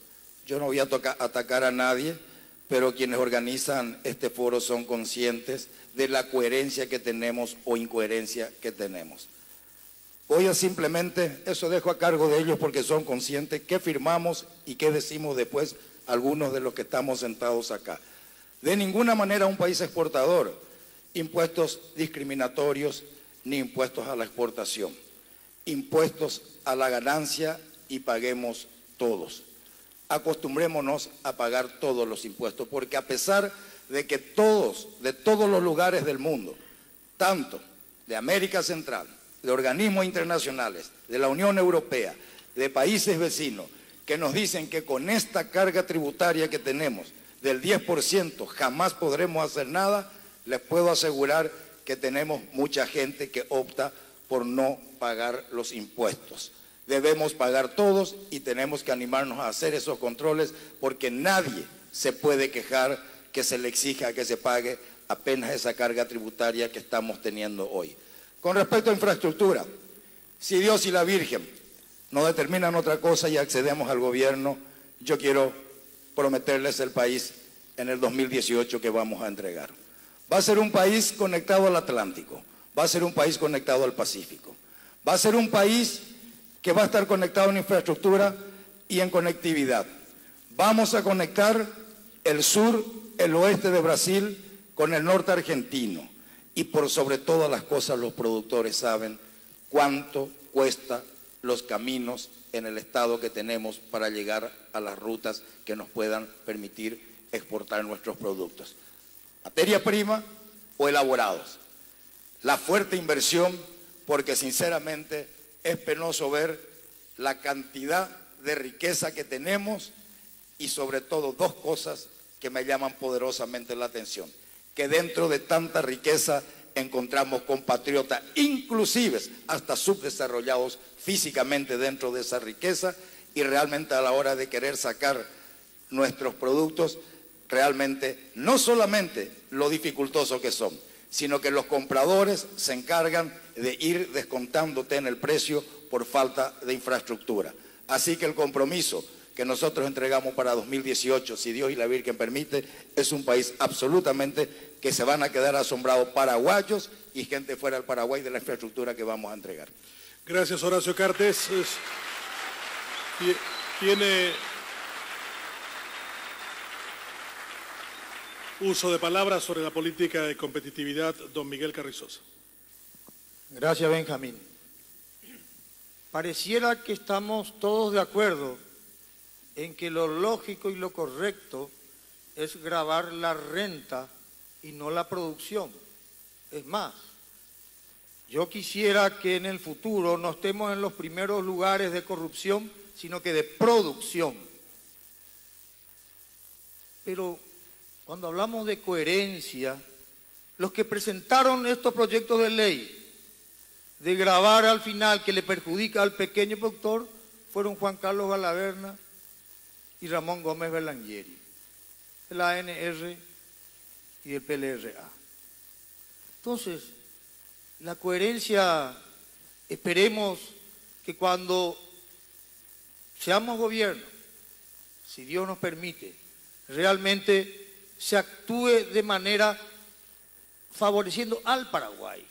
Yo no voy a atacar a nadie, pero quienes organizan este foro son conscientes de la coherencia que tenemos o incoherencia que tenemos. Voy a simplemente, eso dejo a cargo de ellos porque son conscientes qué firmamos y qué decimos después algunos de los que estamos sentados acá. De ninguna manera un país exportador, impuestos discriminatorios ni impuestos a la exportación. Impuestos a la ganancia y paguemos todos. Acostumbrémonos a pagar todos los impuestos, porque a pesar de que todos, de todos los lugares del mundo, tanto de América Central, de organismos internacionales, de la Unión Europea, de países vecinos, que nos dicen que con esta carga tributaria que tenemos del 10% jamás podremos hacer nada, les puedo asegurar que tenemos mucha gente que opta por no pagar los impuestos. Debemos pagar todos y tenemos que animarnos a hacer esos controles porque nadie se puede quejar que se le exija que se pague apenas esa carga tributaria que estamos teniendo hoy. Con respecto a infraestructura, si Dios y la Virgen nos determinan otra cosa y accedemos al gobierno, yo quiero prometerles el país en el 2018 que vamos a entregar. Va a ser un país conectado al Atlántico, va a ser un país conectado al Pacífico, va a ser un país que va a estar conectado en infraestructura y en conectividad. Vamos a conectar el sur, el oeste de Brasil con el norte argentino y por sobre todas las cosas los productores saben cuánto cuesta los caminos en el estado que tenemos para llegar a las rutas que nos puedan permitir exportar nuestros productos. Materia prima, o elaborados. La fuerte inversión, porque sinceramente es penoso ver la cantidad de riqueza que tenemos y sobre todo dos cosas que me llaman poderosamente la atención. Que dentro de tanta riqueza encontramos compatriotas, inclusive hasta subdesarrollados físicamente dentro de esa riqueza, y realmente a la hora de querer sacar nuestros productos, realmente no solamente lo dificultoso que son, sino que los compradores se encargan de ir descontándote en el precio por falta de infraestructura. Así que el compromiso que nosotros entregamos para 2018, si Dios y la Virgen permite, es un país absolutamente que se van a quedar asombrados paraguayos y gente fuera del Paraguay de la infraestructura que vamos a entregar. Gracias, Horacio Cartes. Tiene uso de palabras sobre la política de competitividad don Miguel Carrizosa. Gracias, Benjamín. Pareciera que estamos todos de acuerdo en que lo lógico y lo correcto es gravar la renta y no la producción. Es más, yo quisiera que en el futuro no estemos en los primeros lugares de corrupción, sino que de producción. Pero cuando hablamos de coherencia, los que presentaron estos proyectos de ley de gravar al final que le perjudica al pequeño productor fueron Juan Carlos Galaverna y Ramón Gómez Berlanguieri, el ANR y el PLRA. Entonces, la coherencia, esperemos que cuando seamos gobierno, si Dios nos permite, realmente se actúe de manera favoreciendo al Paraguay.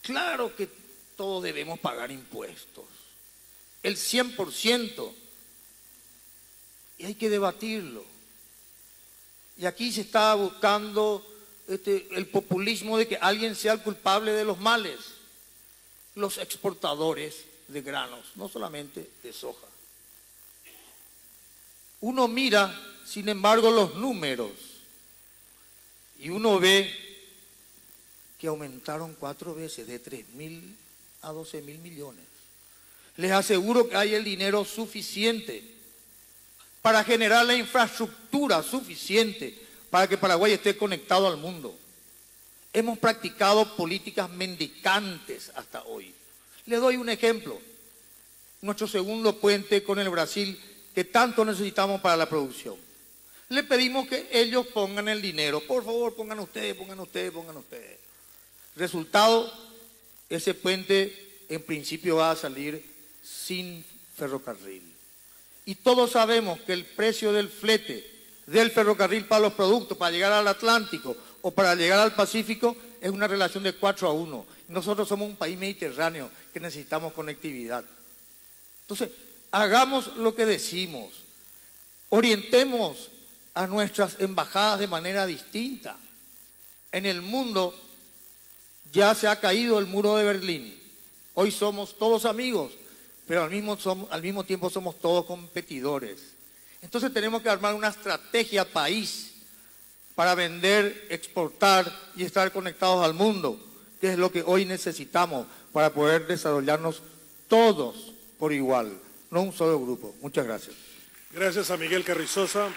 Claro que todos debemos pagar impuestos, el 100%, y hay que debatirlo. Y aquí se está buscando el populismo de que alguien sea el culpable de los males, los exportadores de granos, no solamente de soja. Uno mira, sin embargo, los números y uno ve que aumentaron 4 veces, de 3.000 a 12.000 millones. Les aseguro que hay el dinero suficiente para generar la infraestructura suficiente para que Paraguay esté conectado al mundo. Hemos practicado políticas mendicantes hasta hoy. Le doy un ejemplo. Nuestro segundo puente con el Brasil, que tanto necesitamos para la producción. Le pedimos que ellos pongan el dinero. Por favor, pongan ustedes, pongan ustedes, pongan ustedes. Resultado, ese puente en principio va a salir sin ferrocarril. Y todos sabemos que el precio del flete del ferrocarril para los productos, para llegar al Atlántico o para llegar al Pacífico, es una relación de 4-1. Nosotros somos un país mediterráneo que necesitamos conectividad. Entonces, hagamos lo que decimos. Orientemos a nuestras embajadas de manera distinta. En el mundo ya se ha caído el muro de Berlín. Hoy somos todos amigos, pero al mismo tiempo somos todos competidores. Entonces tenemos que armar una estrategia país para vender, exportar y estar conectados al mundo, que es lo que hoy necesitamos para poder desarrollarnos todos por igual, no un solo grupo. Muchas gracias. Gracias a Miguel Carrizosa.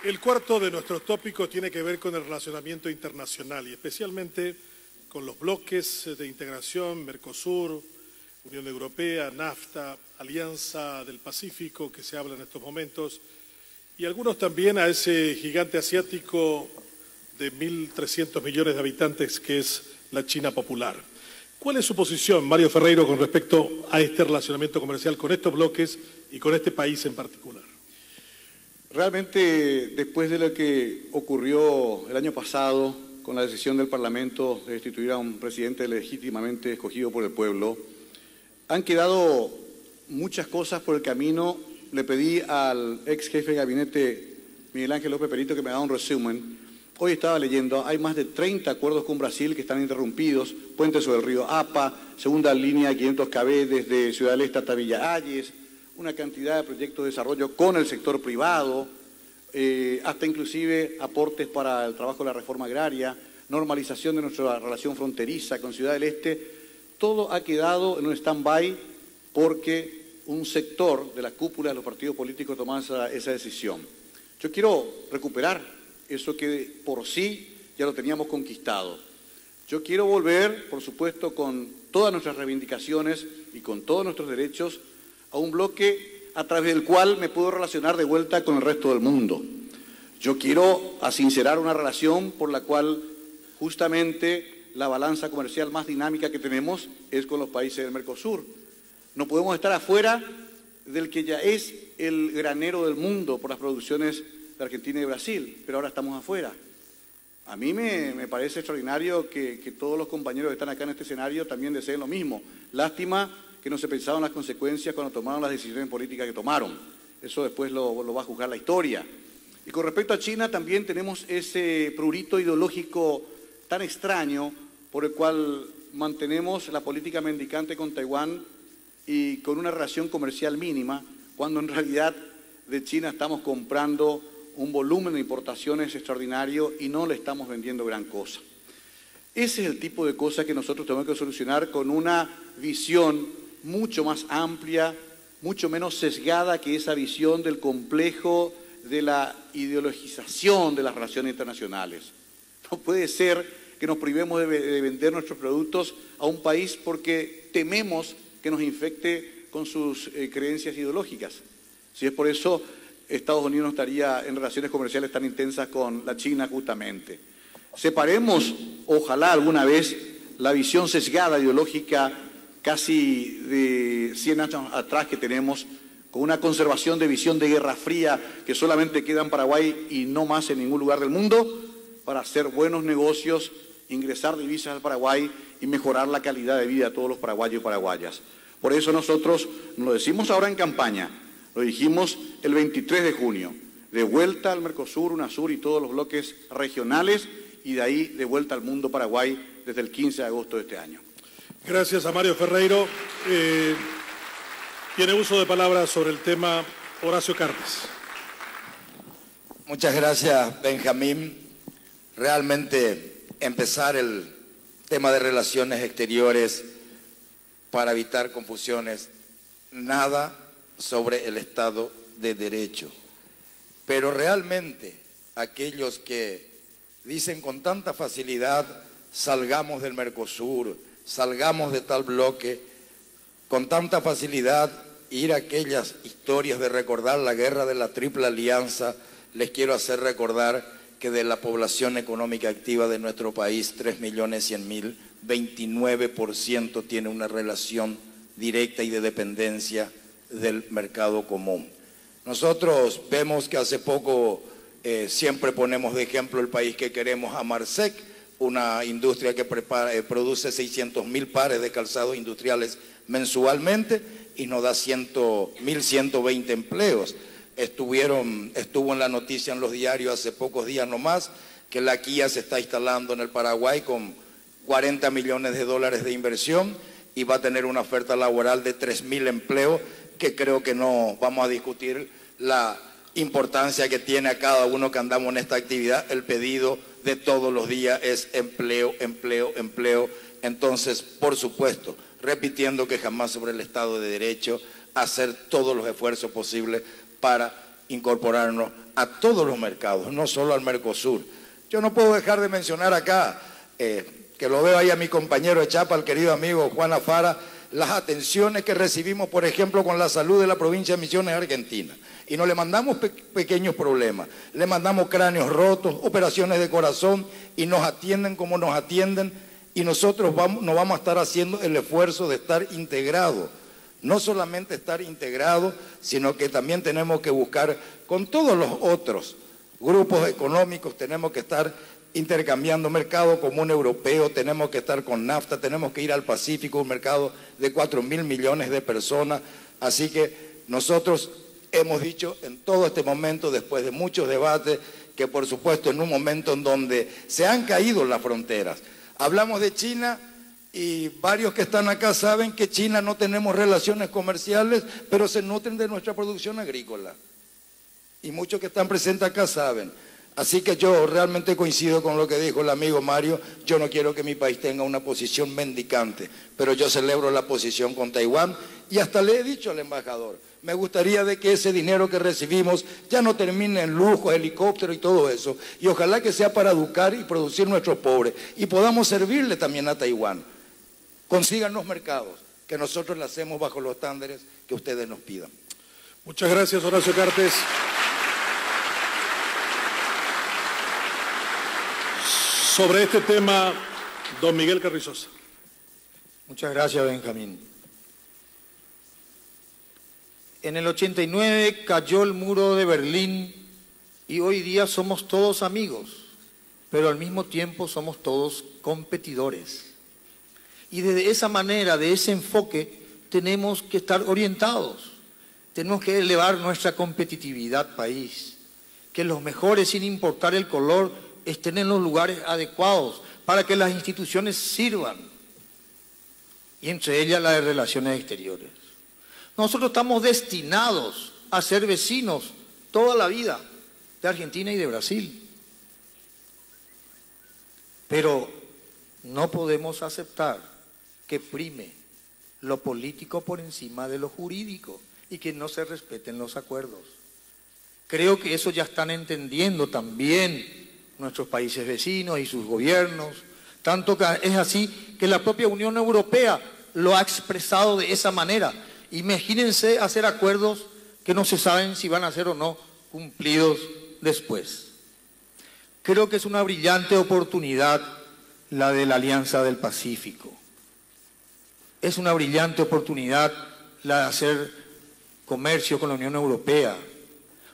El cuarto de nuestros tópicos tiene que ver con el relacionamiento internacional y especialmente con los bloques de integración, Mercosur, Unión Europea, NAFTA, Alianza del Pacífico, que se habla en estos momentos, y algunos también a ese gigante asiático de 1.300 millones de habitantes que es la China popular. ¿Cuál es su posición, Mario Ferreiro, con respecto a este relacionamiento comercial con estos bloques y con este país en particular? Realmente, después de lo que ocurrió el año pasado con la decisión del Parlamento de destituir a un presidente legítimamente escogido por el pueblo, han quedado muchas cosas por el camino. Le pedí al ex jefe de gabinete, Miguel Ángel López Perito, que me haga un resumen. Hoy estaba leyendo, hay más de 30 acuerdos con Brasil que están interrumpidos, puente sobre el río Apa, segunda línea 500 kb desde Ciudad del Este hasta Villa Ayes, una cantidad de proyectos de desarrollo con el sector privado, hasta inclusive aportes para el trabajo de la reforma agraria, normalización de nuestra relación fronteriza con Ciudad del Este, todo ha quedado en un stand-by porque un sector de la cúpula de los partidos políticos tomó esa decisión. Yo quiero recuperar eso que por sí ya lo teníamos conquistado. Yo quiero volver, por supuesto, con todas nuestras reivindicaciones y con todos nuestros derechos a un bloque a través del cual me puedo relacionar de vuelta con el resto del mundo. Yo quiero asincerar una relación por la cual justamente la balanza comercial más dinámica que tenemos es con los países del Mercosur. No podemos estar afuera del que ya es el granero del mundo por las producciones de Argentina y Brasil, pero ahora estamos afuera. A mí me parece extraordinario que todos los compañeros que están acá en este escenario también deseen lo mismo. Lástima que no se pensaron las consecuencias cuando tomaron las decisiones políticas que tomaron. Eso después lo va a juzgar la historia. Y con respecto a China también tenemos ese prurito ideológico tan extraño por el cual mantenemos la política mendicante con Taiwán y con una relación comercial mínima, cuando en realidad de China estamos comprando un volumen de importaciones extraordinario y no le estamos vendiendo gran cosa. Ese es el tipo de cosas que nosotros tenemos que solucionar con una visión mucho más amplia, mucho menos sesgada que esa visión del complejo de la ideologización de las relaciones internacionales. No puede ser que nos privemos de vender nuestros productos a un país porque tememos que nos infecte con sus creencias ideológicas. Si es por eso, Estados Unidos no estaría en relaciones comerciales tan intensas con la China justamente. Separemos, ojalá alguna vez, la visión sesgada ideológica casi de 100 años atrás que tenemos, con una conservación de visión de Guerra Fría que solamente queda en Paraguay y no más en ningún lugar del mundo, para hacer buenos negocios, ingresar divisas al Paraguay y mejorar la calidad de vida de todos los paraguayos y paraguayas. Por eso nosotros nos lo decimos ahora en campaña, lo dijimos el 23 de junio, de vuelta al Mercosur, UNASUR y todos los bloques regionales y de ahí de vuelta al mundo Paraguay desde el 15 de agosto de este año. Gracias a Mario Ferreiro. Tiene uso de palabra sobre el tema Horacio Cartes. Muchas gracias, Benjamín. Realmente empezar el tema de relaciones exteriores para evitar confusiones, nada sobre el Estado de Derecho. Pero realmente aquellos que dicen con tanta facilidad, salgamos del Mercosur, salgamos de tal bloque, con tanta facilidad ir a aquellas historias de recordar la guerra de la Triple Alianza, les quiero hacer recordar que de la población económica activa de nuestro país, 3.100.000, 29% tiene una relación directa y de dependencia del mercado común. Nosotros vemos que hace poco siempre ponemos de ejemplo el país que queremos, Amarsec, una industria que produce 600.000 pares de calzados industriales mensualmente y nos da 1.120 empleos. Estuvo en la noticia en los diarios hace pocos días nomás que la Kia se está instalando en el Paraguay con 40 millones de dólares de inversión y va a tener una oferta laboral de 3.000 empleos que creo que no vamos a discutir la importancia que tiene a cada uno que andamos en esta actividad. El pedido de todos los días es empleo, empleo, empleo. Entonces, por supuesto, repitiendo que jamás sobre el Estado de Derecho, hacer todos los esfuerzos posibles para incorporarnos a todos los mercados, no solo al Mercosur. Yo no puedo dejar de mencionar acá, que lo veo ahí a mi compañero de Chapa, el querido amigo Juan Afara, las atenciones que recibimos, por ejemplo, con la salud de la provincia de Misiones, Argentina. Y no le mandamos pequeños problemas, le mandamos cráneos rotos, operaciones de corazón, y nos atienden como nos atienden, y nosotros no vamos a estar haciendo el esfuerzo de estar integrados. No solamente estar integrados, sino que también tenemos que buscar con todos los otros grupos económicos, tenemos que estar intercambiando mercado común europeo, tenemos que estar con NAFTA, tenemos que ir al Pacífico, un mercado de 4.000 millones de personas. Así que nosotros hemos dicho en todo este momento, después de muchos debates, que por supuesto en un momento en donde se han caído las fronteras, hablamos de China y varios que están acá saben que China no tenemos relaciones comerciales, pero se nutren de nuestra producción agrícola. y muchos que están presentes acá saben. Así que yo realmente coincido con lo que dijo el amigo Mario. Yo no quiero que mi país tenga una posición mendicante, pero yo celebro la posición con Taiwán y hasta le he dicho al embajador, me gustaría de que ese dinero que recibimos ya no termine en lujos, helicópteros y todo eso, y ojalá que sea para educar y producir nuestros pobres y podamos servirle también a Taiwán. Consigan los mercados, que nosotros lo hacemos bajo los estándares que ustedes nos pidan. Muchas gracias, Horacio Cartes. Sobre este tema, don Miguel Carrizosa. Muchas gracias, Benjamín. En el 89 cayó el muro de Berlín y hoy día somos todos amigos, pero al mismo tiempo somos todos competidores. Y de esa manera, de ese enfoque, tenemos que estar orientados. Tenemos que elevar nuestra competitividad país. Que los mejores, sin importar el color, estén en los lugares adecuados para que las instituciones sirvan. Y entre ellas la de Relaciones Exteriores. Nosotros estamos destinados a ser vecinos toda la vida de Argentina y de Brasil. Pero no podemos aceptar que prime lo político por encima de lo jurídico y que no se respeten los acuerdos. Creo que eso ya están entendiendo también nuestros países vecinos y sus gobiernos, tanto que es así que la propia Unión Europea lo ha expresado de esa manera. Imagínense hacer acuerdos que no se saben si van a ser o no cumplidos después. Creo que es una brillante oportunidad la de la Alianza del Pacífico. Es una brillante oportunidad la de hacer comercio con la Unión Europea.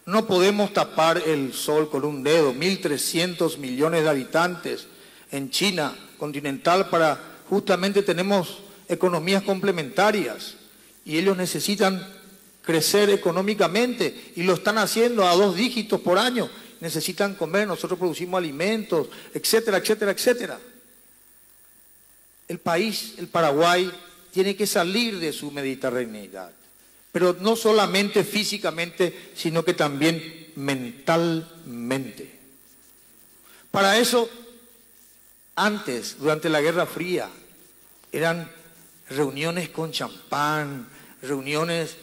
No podemos tapar el sol con un dedo. 1.300 millones de habitantes en China continental justamente tenemos economías complementarias y ellos necesitan crecer económicamente y lo están haciendo a 2 dígitos por año. Necesitan comer, nosotros producimos alimentos, etcétera, etcétera, etcétera. El país, el Paraguay, tiene que salir de su mediterraneidad, pero no solamente físicamente, sino que también mentalmente. Para eso, antes, durante la Guerra Fría, eran reuniones con champán, reuniones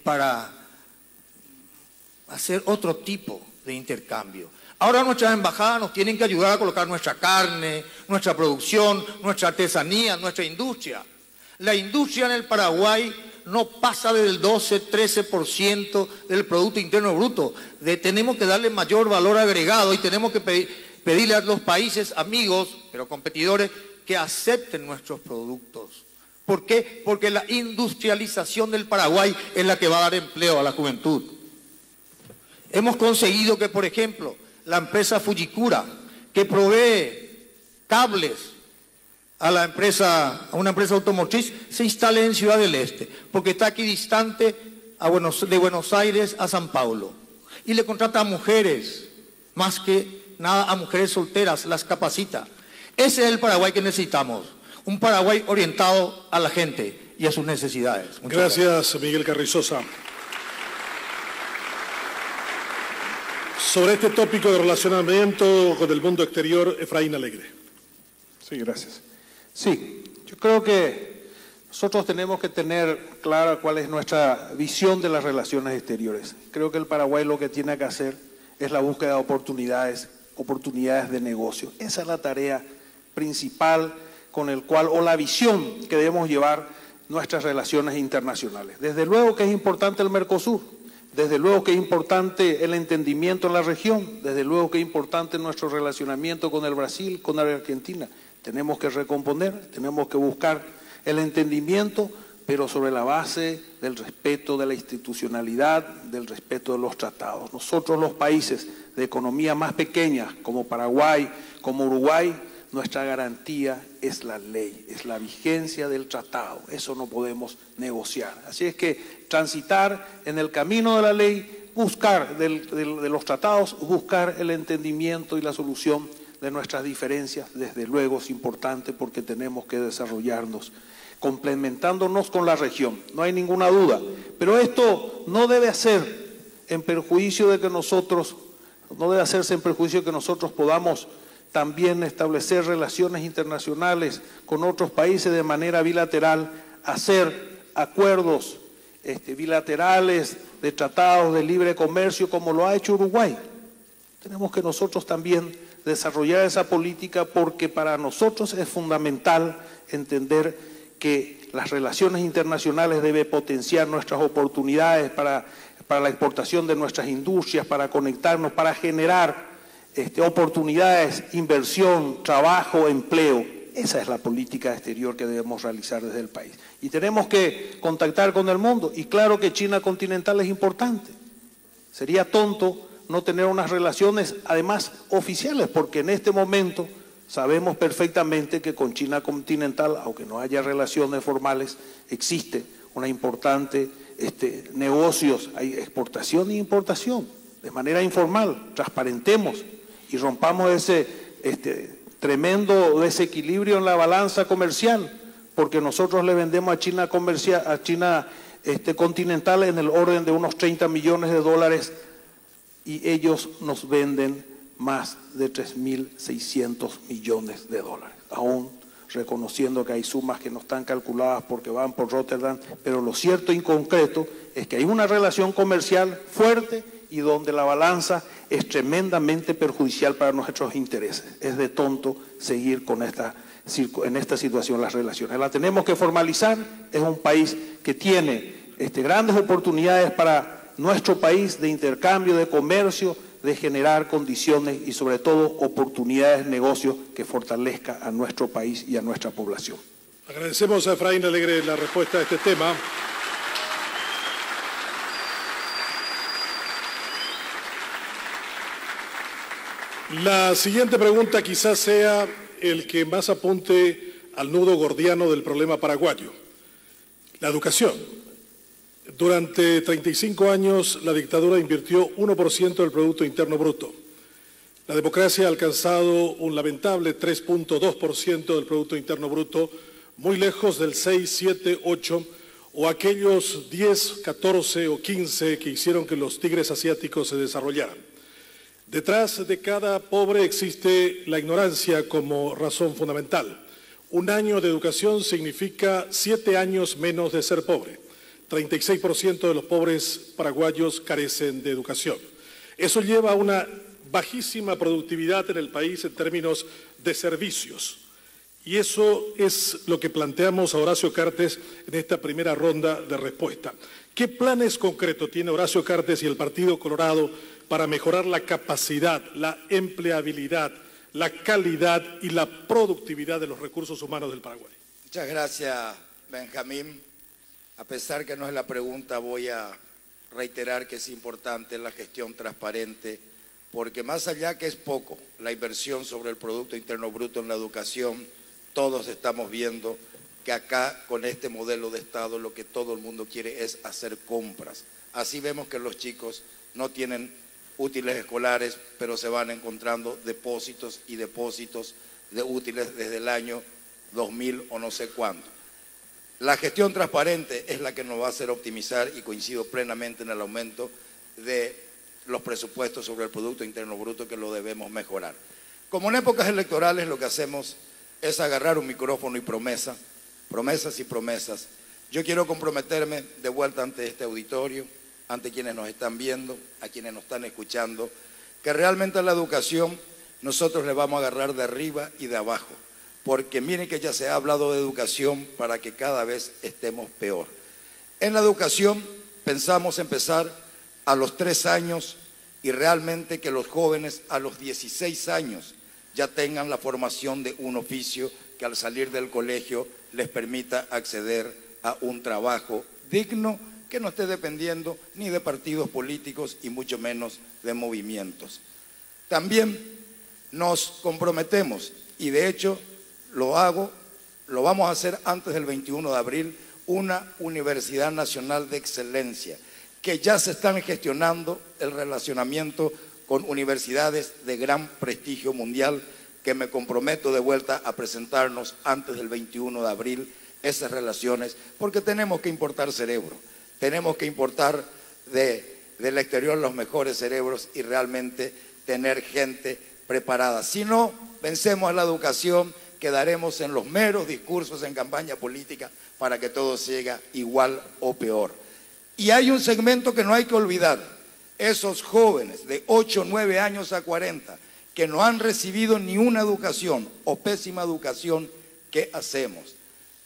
para hacer otro tipo de intercambio. Ahora nuestras embajadas nos tienen que ayudar a colocar nuestra carne, nuestra producción, nuestra artesanía, nuestra industria. La industria en el Paraguay no pasa del 12-13% del Producto Interno Bruto. Tenemos que darle mayor valor agregado y tenemos que pedirle a los países amigos, pero competidores, que acepten nuestros productos. ¿Por qué? Porque la industrialización del Paraguay es la que va a dar empleo a la juventud. Hemos conseguido que, por ejemplo, la empresa Fujikura, que provee cables a una empresa automotriz, se instale en Ciudad del Este, porque está aquí distante de Buenos Aires a San Paulo. Y le contrata a mujeres, más que nada a mujeres solteras, las capacita. Ese es el Paraguay que necesitamos, un Paraguay orientado a la gente y a sus necesidades. Muchas gracias, Miguel Carrizosa. Sobre este tópico de relacionamiento con el mundo exterior, Efraín Alegre. Sí, gracias. Sí, yo creo que nosotros tenemos que tener clara cuál es nuestra visión de las relaciones exteriores. Creo que el Paraguay lo que tiene que hacer es la búsqueda de oportunidades de negocio. Esa es la tarea principal con el cual, o la visión que debemos llevar nuestras relaciones internacionales. Desde luego que es importante el Mercosur, desde luego que es importante el entendimiento en la región, desde luego que es importante nuestro relacionamiento con el Brasil, con la Argentina. Tenemos que recomponer, tenemos que buscar el entendimiento, pero sobre la base del respeto de la institucionalidad, del respeto de los tratados. Nosotros, los países de economía más pequeñas, como Paraguay, como Uruguay, nuestra garantía es la ley, es la vigencia del tratado. Eso no podemos negociar. Así es que transitar en el camino de la ley, buscar de los tratados, buscar el entendimiento y la solución de nuestras diferencias, desde luego es importante porque tenemos que desarrollarnos, complementándonos con la región, no hay ninguna duda. Pero esto no debe hacer en perjuicio de que nosotros, no debe hacerse en perjuicio de que nosotros podamos también establecer relaciones internacionales con otros países de manera bilateral, hacer acuerdos bilaterales de tratados de libre comercio como lo ha hecho Uruguay. Tenemos que nosotros también desarrollar esa política porque para nosotros es fundamental entender que las relaciones internacionales deben potenciar nuestras oportunidades para la exportación de nuestras industrias, para conectarnos, para generar oportunidades, inversión, trabajo, empleo. Esa es la política exterior que debemos realizar desde el país. Y tenemos que contactar con el mundo. Y claro que China continental es importante. Sería tonto no tener unas relaciones, además, oficiales, porque en este momento sabemos perfectamente que con China continental, aunque no haya relaciones formales, existe una importante negocios, hay exportación e importación, de manera informal. Transparentemos y rompamos ese tremendo desequilibrio en la balanza comercial, porque nosotros le vendemos a China continental en el orden de unos 30 millones de dólares y ellos nos venden más de 3.600 millones de dólares, aún reconociendo que hay sumas que no están calculadas porque van por Rotterdam, pero lo cierto y concreto es que hay una relación comercial fuerte y donde la balanza es tremendamente perjudicial para nuestros intereses. Es de tonto seguir en esta situación las relaciones. La tenemos que formalizar, es un país que tiene grandes oportunidades para nuestro país de intercambio, de comercio, de generar condiciones y sobre todo oportunidades de negocio que fortalezca a nuestro país y a nuestra población. Agradecemos a Efraín Alegre la respuesta a este tema. La siguiente pregunta quizás sea el que más apunte al nudo gordiano del problema paraguayo, la educación. Durante 35 años la dictadura invirtió 1% del Producto Interno Bruto. La democracia ha alcanzado un lamentable 3.2% del Producto Interno Bruto, muy lejos del 6, 7, 8 o aquellos 10, 14 o 15 que hicieron que los tigres asiáticos se desarrollaran. Detrás de cada pobre existe la ignorancia como razón fundamental. Un año de educación significa 7 años menos de ser pobre. 36% de los pobres paraguayos carecen de educación. Eso lleva a una bajísima productividad en el país en términos de servicios. Y eso es lo que planteamos a Horacio Cartes en esta primera ronda de respuesta. ¿Qué planes concretos tiene Horacio Cartes y el Partido Colorado para mejorar la capacidad, la empleabilidad, la calidad y la productividad de los recursos humanos del Paraguay? Muchas gracias, Benjamín. A pesar que no es la pregunta, voy a reiterar que es importante la gestión transparente, porque más allá que es poco la inversión sobre el Producto Interno Bruto en la educación, todos estamos viendo que acá con este modelo de Estado lo que todo el mundo quiere es hacer compras. Así vemos que los chicos no tienen útiles escolares, pero se van encontrando depósitos y depósitos de útiles desde el año 2000 o no sé cuándo. La gestión transparente es la que nos va a hacer optimizar y coincido plenamente en el aumento de los presupuestos sobre el Producto Interno Bruto que lo debemos mejorar. Como en épocas electorales lo que hacemos es agarrar un micrófono y promesas y promesas. Yo quiero comprometerme de vuelta ante este auditorio, ante quienes nos están viendo, a quienes nos están escuchando, que realmente a la educación nosotros le vamos a agarrar de arriba y de abajo. Porque miren que ya se ha hablado de educación para que cada vez estemos peor. En la educación pensamos empezar a los 3 años y realmente que los jóvenes a los 16 años ya tengan la formación de un oficio que al salir del colegio les permita acceder a un trabajo digno que no esté dependiendo ni de partidos políticos y mucho menos de movimientos. También nos comprometemos y de hecho lo vamos a hacer antes del 21 de abril, una Universidad Nacional de Excelencia, que ya se están gestionando el relacionamiento con universidades de gran prestigio mundial, que me comprometo de vuelta a presentarnos antes del 21 de abril esas relaciones, porque tenemos que importar cerebro, tenemos que importar de del exterior los mejores cerebros y realmente tener gente preparada. Si no vencemos a la educación, quedaremos en los meros discursos en campaña política para que todo siga igual o peor. Y hay un segmento que no hay que olvidar, esos jóvenes de 8, 9 años a 40 que no han recibido ni una educación o pésima educación. ¿Qué hacemos?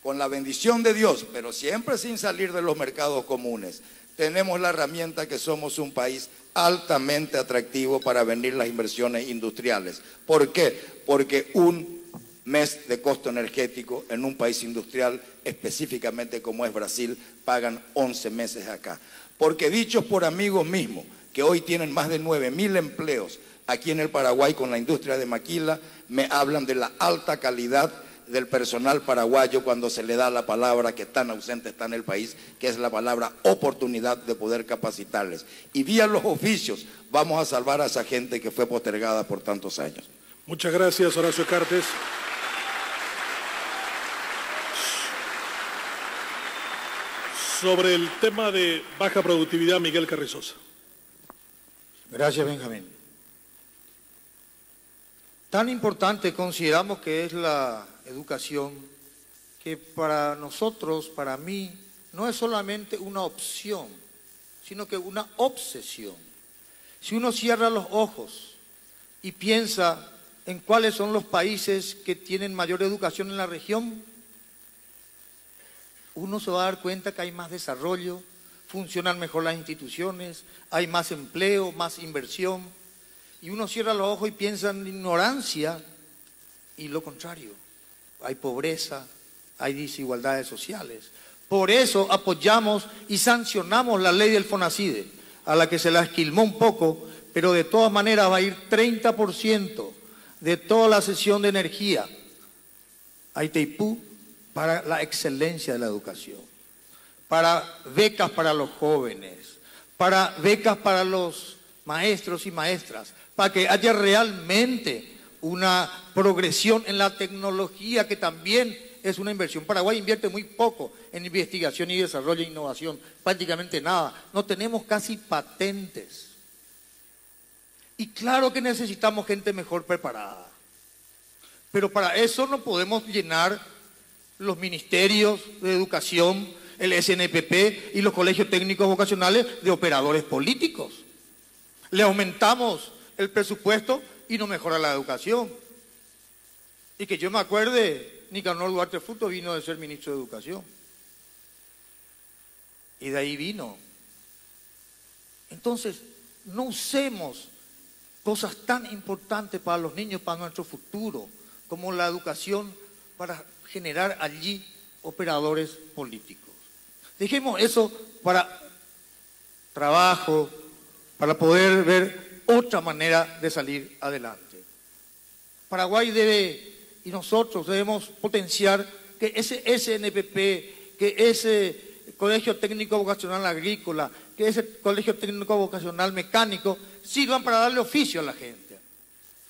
Con la bendición de Dios, pero siempre sin salir de los mercados comunes, tenemos la herramienta que somos un país altamente atractivo para venir las inversiones industriales. ¿Por qué? Porque un mes de costo energético en un país industrial, específicamente como es Brasil, pagan 11 meses acá. Porque dichos por amigos mismos, que hoy tienen más de 9.000 empleos aquí en el Paraguay con la industria de maquila, me hablan de la alta calidad del personal paraguayo cuando se le da la palabra que tan ausente está en el país, que es la palabra oportunidad de poder capacitarles. Y vía los oficios vamos a salvar a esa gente que fue postergada por tantos años. Muchas gracias, Horacio Cartes. Sobre el tema de baja productividad, Miguel Carrizosa. Gracias, Benjamín. Tan importante consideramos que es la educación, que para nosotros, para mí, no es solamente una opción, sino que una obsesión. Si uno cierra los ojos y piensa en cuáles son los países que tienen mayor educación en la región, uno se va a dar cuenta que hay más desarrollo, funcionan mejor las instituciones, hay más empleo, más inversión, y uno cierra los ojos y piensa en ignorancia, y lo contrario, hay pobreza, hay desigualdades sociales. Por eso apoyamos y sancionamos la ley del FONACIDE, a la que se la esquilmó un poco, pero de todas maneras va a ir 30% de toda la cesión de energía a Itaipú para la excelencia de la educación, para becas para los jóvenes, para becas para los maestros y maestras, para que haya realmente una progresión en la tecnología, que también es una inversión. Paraguay invierte muy poco en investigación y desarrollo e innovación, prácticamente nada. No tenemos casi patentes. Y claro que necesitamos gente mejor preparada. Pero para eso no podemos llenar los ministerios de educación, el SNPP y los colegios técnicos vocacionales de operadores políticos. Le aumentamos el presupuesto y no mejora la educación. Y que yo me acuerde, Nicanor Duarte Fruto vino de ser ministro de Educación. Y de ahí vino. Entonces, no usemos cosas tan importantes para los niños, para nuestro futuro, como la educación, para generar allí operadores políticos. Dejemos eso para trabajo, para poder ver otra manera de salir adelante. Paraguay debe, y nosotros debemos potenciar que ese SNPP, que ese Colegio Técnico Vocacional Agrícola, que ese Colegio Técnico Vocacional Mecánico, sirvan para darle oficio a la gente.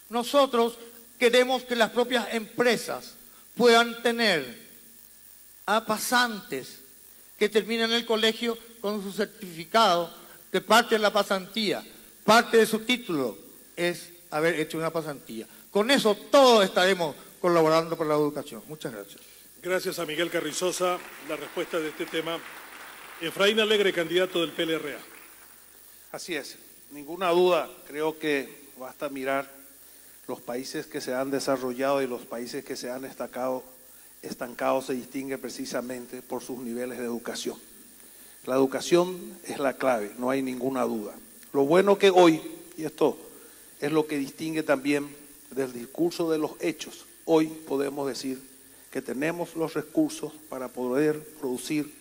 Nosotros queremos que las propias empresas puedan tener a pasantes que terminan el colegio con su certificado, que parte de la pasantía, parte de su título es haber hecho una pasantía. Con eso todos estaremos colaborando por la educación. Muchas gracias. Gracias a Miguel Carrizosa. La respuesta de este tema. Efraín Alegre, candidato del PLRA. Así es, ninguna duda, creo que basta mirar los países que se han desarrollado y los países que se han estancado se distinguen precisamente por sus niveles de educación. La educación es la clave, no hay ninguna duda. Lo bueno que hoy, y esto es lo que distingue también del discurso de los hechos, hoy podemos decir que tenemos los recursos para poder producir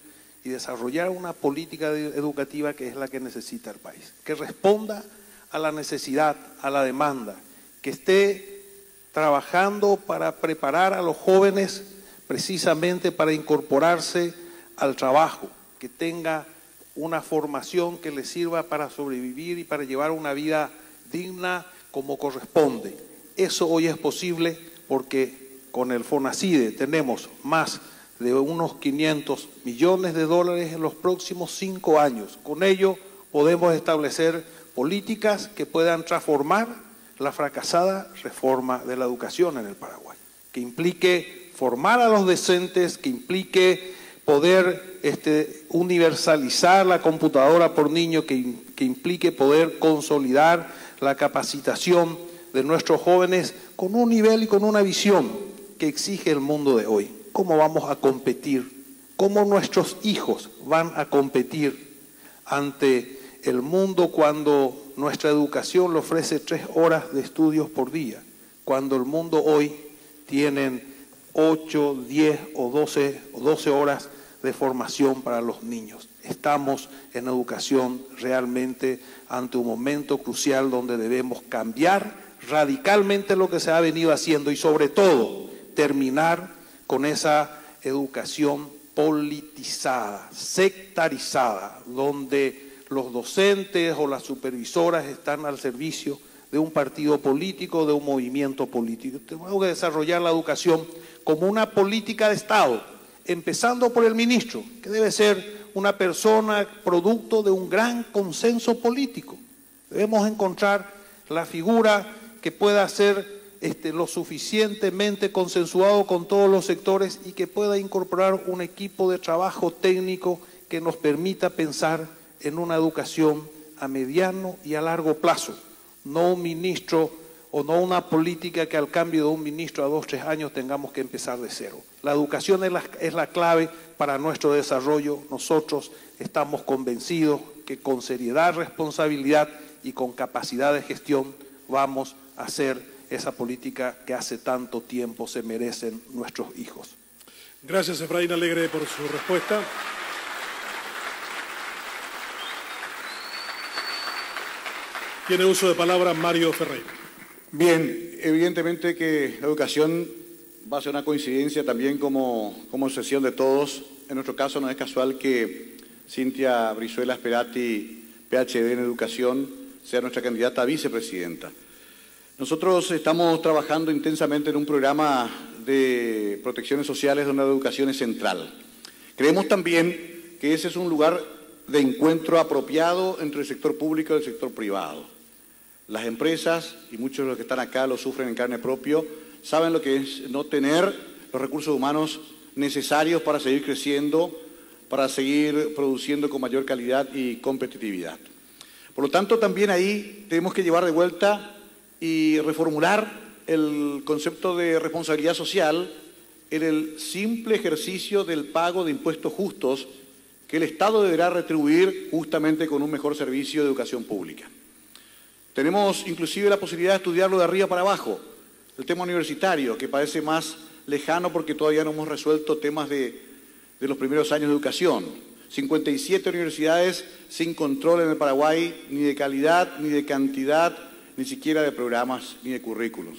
y desarrollar una política educativa que es la que necesita el país, que responda a la necesidad, a la demanda, que esté trabajando para preparar a los jóvenes precisamente para incorporarse al trabajo, que tenga una formación que les sirva para sobrevivir y para llevar una vida digna como corresponde. Eso hoy es posible porque con el FONACIDE tenemos más de unos $500 millones en los próximos 5 años. Con ello podemos establecer políticas que puedan transformar la fracasada reforma de la educación en el Paraguay, que implique formar a los docentes, que implique poder universalizar la computadora por niño, que implique poder consolidar la capacitación de nuestros jóvenes con un nivel y con una visión que exige el mundo de hoy. ¿Cómo vamos a competir? ¿Cómo nuestros hijos van a competir ante el mundo cuando nuestra educación le ofrece 3 horas de estudios por día? Cuando el mundo hoy tienen 8, 10 o 12 horas de formación para los niños. Estamos en educación realmente ante un momento crucial donde debemos cambiar radicalmente lo que se ha venido haciendo y sobre todo terminar con esa educación politizada, sectarizada, donde los docentes o las supervisoras están al servicio de un partido político, de un movimiento político. Tenemos que desarrollar la educación como una política de Estado, empezando por el ministro, que debe ser una persona producto de un gran consenso político. Debemos encontrar la figura que pueda ser lo suficientemente consensuado con todos los sectores y que pueda incorporar un equipo de trabajo técnico que nos permita pensar en una educación a mediano y a largo plazo, no un ministro o no una política que al cambio de un ministro a 2 o 3 años tengamos que empezar de cero. La educación es la clave para nuestro desarrollo. Nosotros estamos convencidos que con seriedad, responsabilidad y con capacidad de gestión vamos a hacer esa política que hace tanto tiempo se merecen nuestros hijos. Gracias, Efraín Alegre, por su respuesta. Tiene uso de palabra Mario Ferreira. Bien, evidentemente que la educación va a ser una coincidencia también como sesión de todos. En nuestro caso no es casual que Cintia Brizuela Sperati, PhD en Educación, sea nuestra candidata a vicepresidenta. Nosotros estamos trabajando intensamente en un programa de protecciones sociales donde la educación es central. Creemos también que ese es un lugar de encuentro apropiado entre el sector público y el sector privado. Las empresas, y muchos de los que están acá lo sufren en carne propia, saben lo que es no tener los recursos humanos necesarios para seguir creciendo, para seguir produciendo con mayor calidad y competitividad. Por lo tanto, también ahí tenemos que llevar de vuelta y reformular el concepto de responsabilidad social en el simple ejercicio del pago de impuestos justos que el Estado deberá retribuir justamente con un mejor servicio de educación pública. Tenemos inclusive la posibilidad de estudiarlo de arriba para abajo, el tema universitario, que parece más lejano porque todavía no hemos resuelto temas de los primeros años de educación. 57 universidades sin control en el Paraguay, ni de calidad, ni de cantidad, ni siquiera de programas ni de currículos.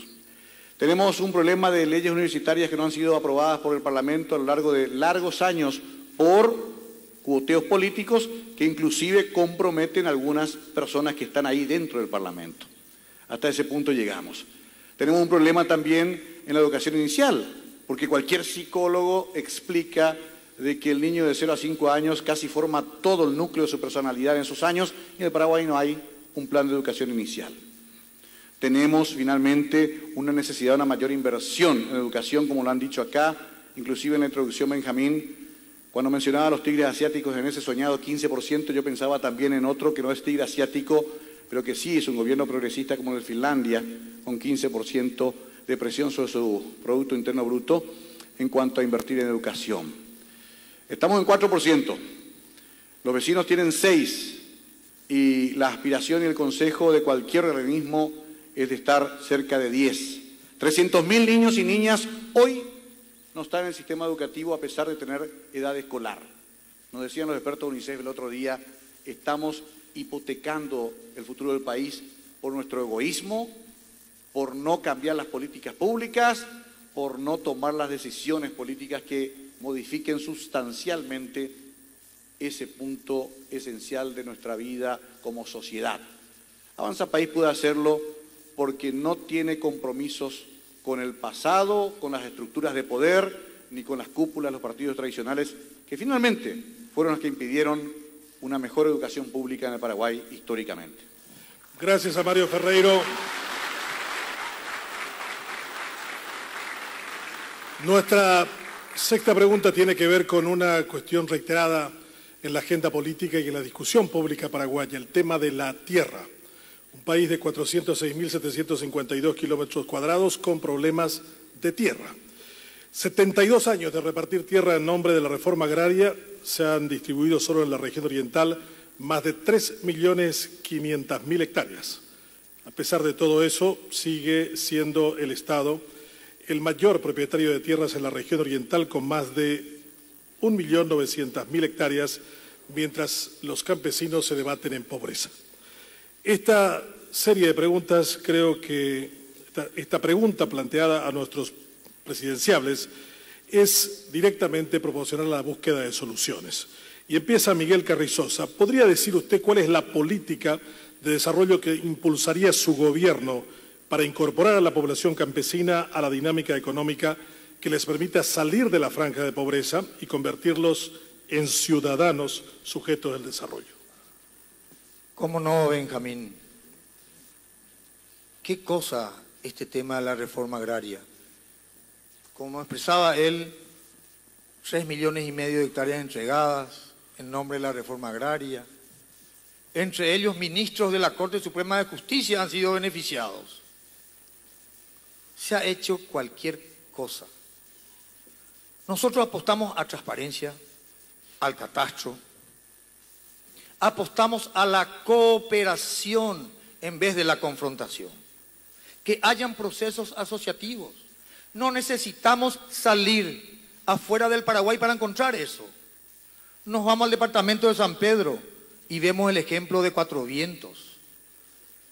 Tenemos un problema de leyes universitarias que no han sido aprobadas por el Parlamento a lo largo de largos años por cuoteos políticos que inclusive comprometen a algunas personas que están ahí dentro del Parlamento. Hasta ese punto llegamos. Tenemos un problema también en la educación inicial, porque cualquier psicólogo explica de que el niño de 0 a 5 años casi forma todo el núcleo de su personalidad en esos años y en el Paraguay no hay un plan de educación inicial. Tenemos finalmente una necesidad de una mayor inversión en educación, como lo han dicho acá, inclusive en la introducción Benjamín. Cuando mencionaba a los tigres asiáticos en ese soñado 15%, yo pensaba también en otro que no es tigre asiático, pero que sí es un gobierno progresista como el de Finlandia, con 15% de presión sobre su Producto Interno Bruto en cuanto a invertir en educación. Estamos en 4%, los vecinos tienen 6% y la aspiración y el consejo de cualquier organismo es de estar cerca de 10. 300.000 niños y niñas hoy no están en el sistema educativo a pesar de tener edad escolar. Nos decían los expertos de UNICEF el otro día, estamos hipotecando el futuro del país por nuestro egoísmo, por no cambiar las políticas públicas, por no tomar las decisiones políticas que modifiquen sustancialmente ese punto esencial de nuestra vida como sociedad. Avanza País puede hacerlo porque no tiene compromisos con el pasado, con las estructuras de poder, ni con las cúpulas de los partidos tradicionales, que finalmente fueron los que impidieron una mejor educación pública en el Paraguay históricamente. Gracias a Mario Ferreiro. Nuestra sexta pregunta tiene que ver con una cuestión reiterada en la agenda política y en la discusión pública paraguaya, el tema de la tierra. Un país de 406.752 kilómetros cuadrados con problemas de tierra. 72 años de repartir tierra en nombre de la reforma agraria, se han distribuido solo en la región oriental más de 3.500.000 hectáreas. A pesar de todo eso, sigue siendo el Estado el mayor propietario de tierras en la región oriental con más de 1.900.000 hectáreas, mientras los campesinos se debaten en pobreza. Esta serie de preguntas, creo que esta pregunta planteada a nuestros presidenciables es directamente proporcional a la búsqueda de soluciones. Y empieza Miguel Carrizosa. ¿Podría decir usted cuál es la política de desarrollo que impulsaría su gobierno para incorporar a la población campesina a la dinámica económica que les permita salir de la franja de pobreza y convertirlos en ciudadanos sujetos del desarrollo? ¿Cómo no, Benjamín? ¿Qué cosa este tema de la reforma agraria? Como expresaba él, 6,5 millones de hectáreas entregadas en nombre de la reforma agraria. Entre ellos, ministros de la Corte Suprema de Justicia han sido beneficiados. Se ha hecho cualquier cosa. Nosotros apostamos a transparencia, al catastro, apostamos a la cooperación en vez de la confrontación, que hayan procesos asociativos. No necesitamos salir afuera del Paraguay para encontrar eso. Nos vamos al departamento de San Pedro y vemos el ejemplo de Cuatro Vientos.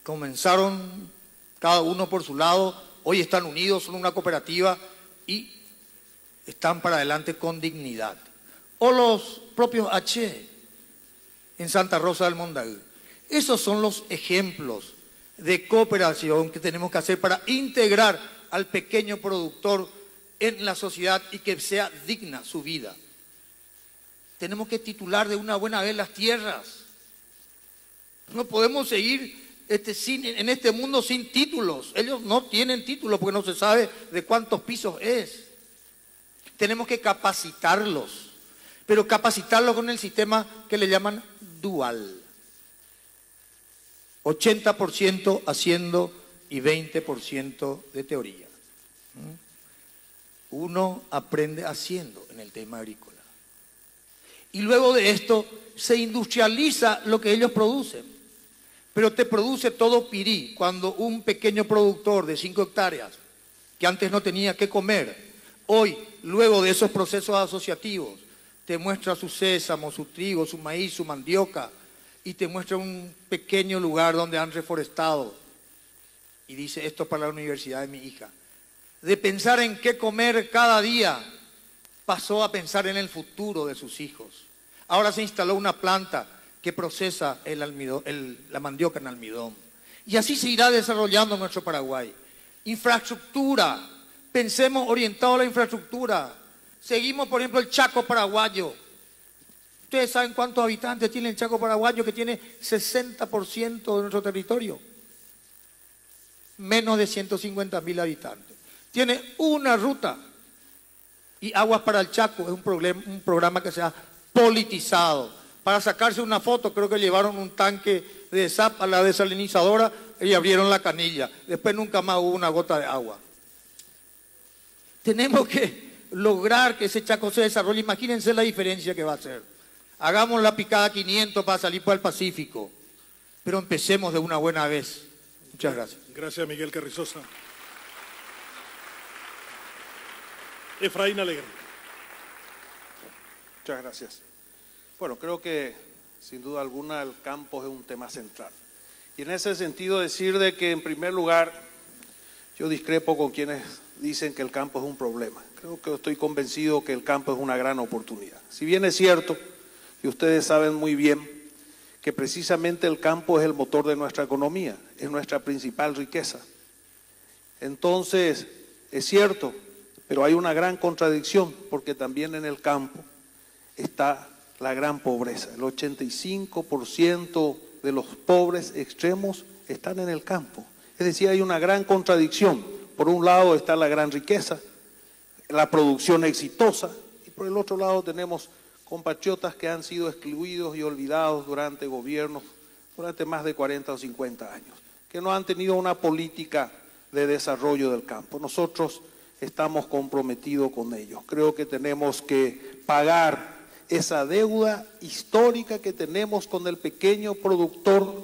Comenzaron cada uno por su lado, hoy están unidos, son una cooperativa y están para adelante con dignidad. O los propios H en Santa Rosa del Mondaú. Esos son los ejemplos de cooperación que tenemos que hacer para integrar al pequeño productor en la sociedad y que sea digna su vida. Tenemos que titular de una buena vez las tierras. No podemos seguir en este mundo sin títulos. Ellos no tienen títulos porque no se sabe de cuántos pisos es. Tenemos que capacitarlos, pero capacitarlos con el sistema que le llaman dual. 80% haciendo y 20% de teoría. Uno aprende haciendo en el tema agrícola. Y luego de esto se industrializa lo que ellos producen. Pero te produce todo pirí cuando un pequeño productor de 5 hectáreas, que antes no tenía que comer, hoy, luego de esos procesos asociativos, te muestra su sésamo, su trigo, su maíz, su mandioca, y te muestra un pequeño lugar donde han reforestado. Y dice, esto es para la universidad de mi hija. De pensar en qué comer cada día, pasó a pensar en el futuro de sus hijos. Ahora se instaló una planta que procesa la mandioca en almidón. Y así se irá desarrollando nuestro Paraguay. Infraestructura, pensemos orientado a la infraestructura. Seguimos, por ejemplo, el Chaco paraguayo. ¿Ustedes saben cuántos habitantes tiene el Chaco paraguayo, que tiene 60% de nuestro territorio? Menos de 150.000 habitantes. Tiene una ruta. Y Aguas para el Chaco es un programa que se ha politizado. Para sacarse una foto, creo que llevaron un tanque de SAP a la desalinizadora y abrieron la canilla. Después nunca más hubo una gota de agua. Tenemos que lograr que ese Chaco se desarrolle. Imagínense la diferencia que va a hacer. Hagamos la picada 500 para salir para el Pacífico. Pero empecemos de una buena vez. Muchas gracias. Gracias, Miguel Carrizosa. Efraín Alegre. Muchas gracias. Bueno, creo que sin duda alguna el campo es un tema central. Y en ese sentido decir de que en primer lugar yo discrepo con quienes dicen que el campo es un problema. Creo que estoy convencido que el campo es una gran oportunidad. Si bien es cierto, y ustedes saben muy bien, que precisamente el campo es el motor de nuestra economía, es nuestra principal riqueza. Entonces, es cierto, pero hay una gran contradicción, porque también en el campo está la gran pobreza. El 85% de los pobres extremos están en el campo. Es decir, hay una gran contradicción. Por un lado está la gran riqueza, la producción exitosa, y por el otro lado tenemos compatriotas que han sido excluidos y olvidados durante gobiernos, durante más de 40 o 50 años, que no han tenido una política de desarrollo del campo. Nosotros estamos comprometidos con ellos. Creo que tenemos que pagar esa deuda histórica que tenemos con el pequeño productor,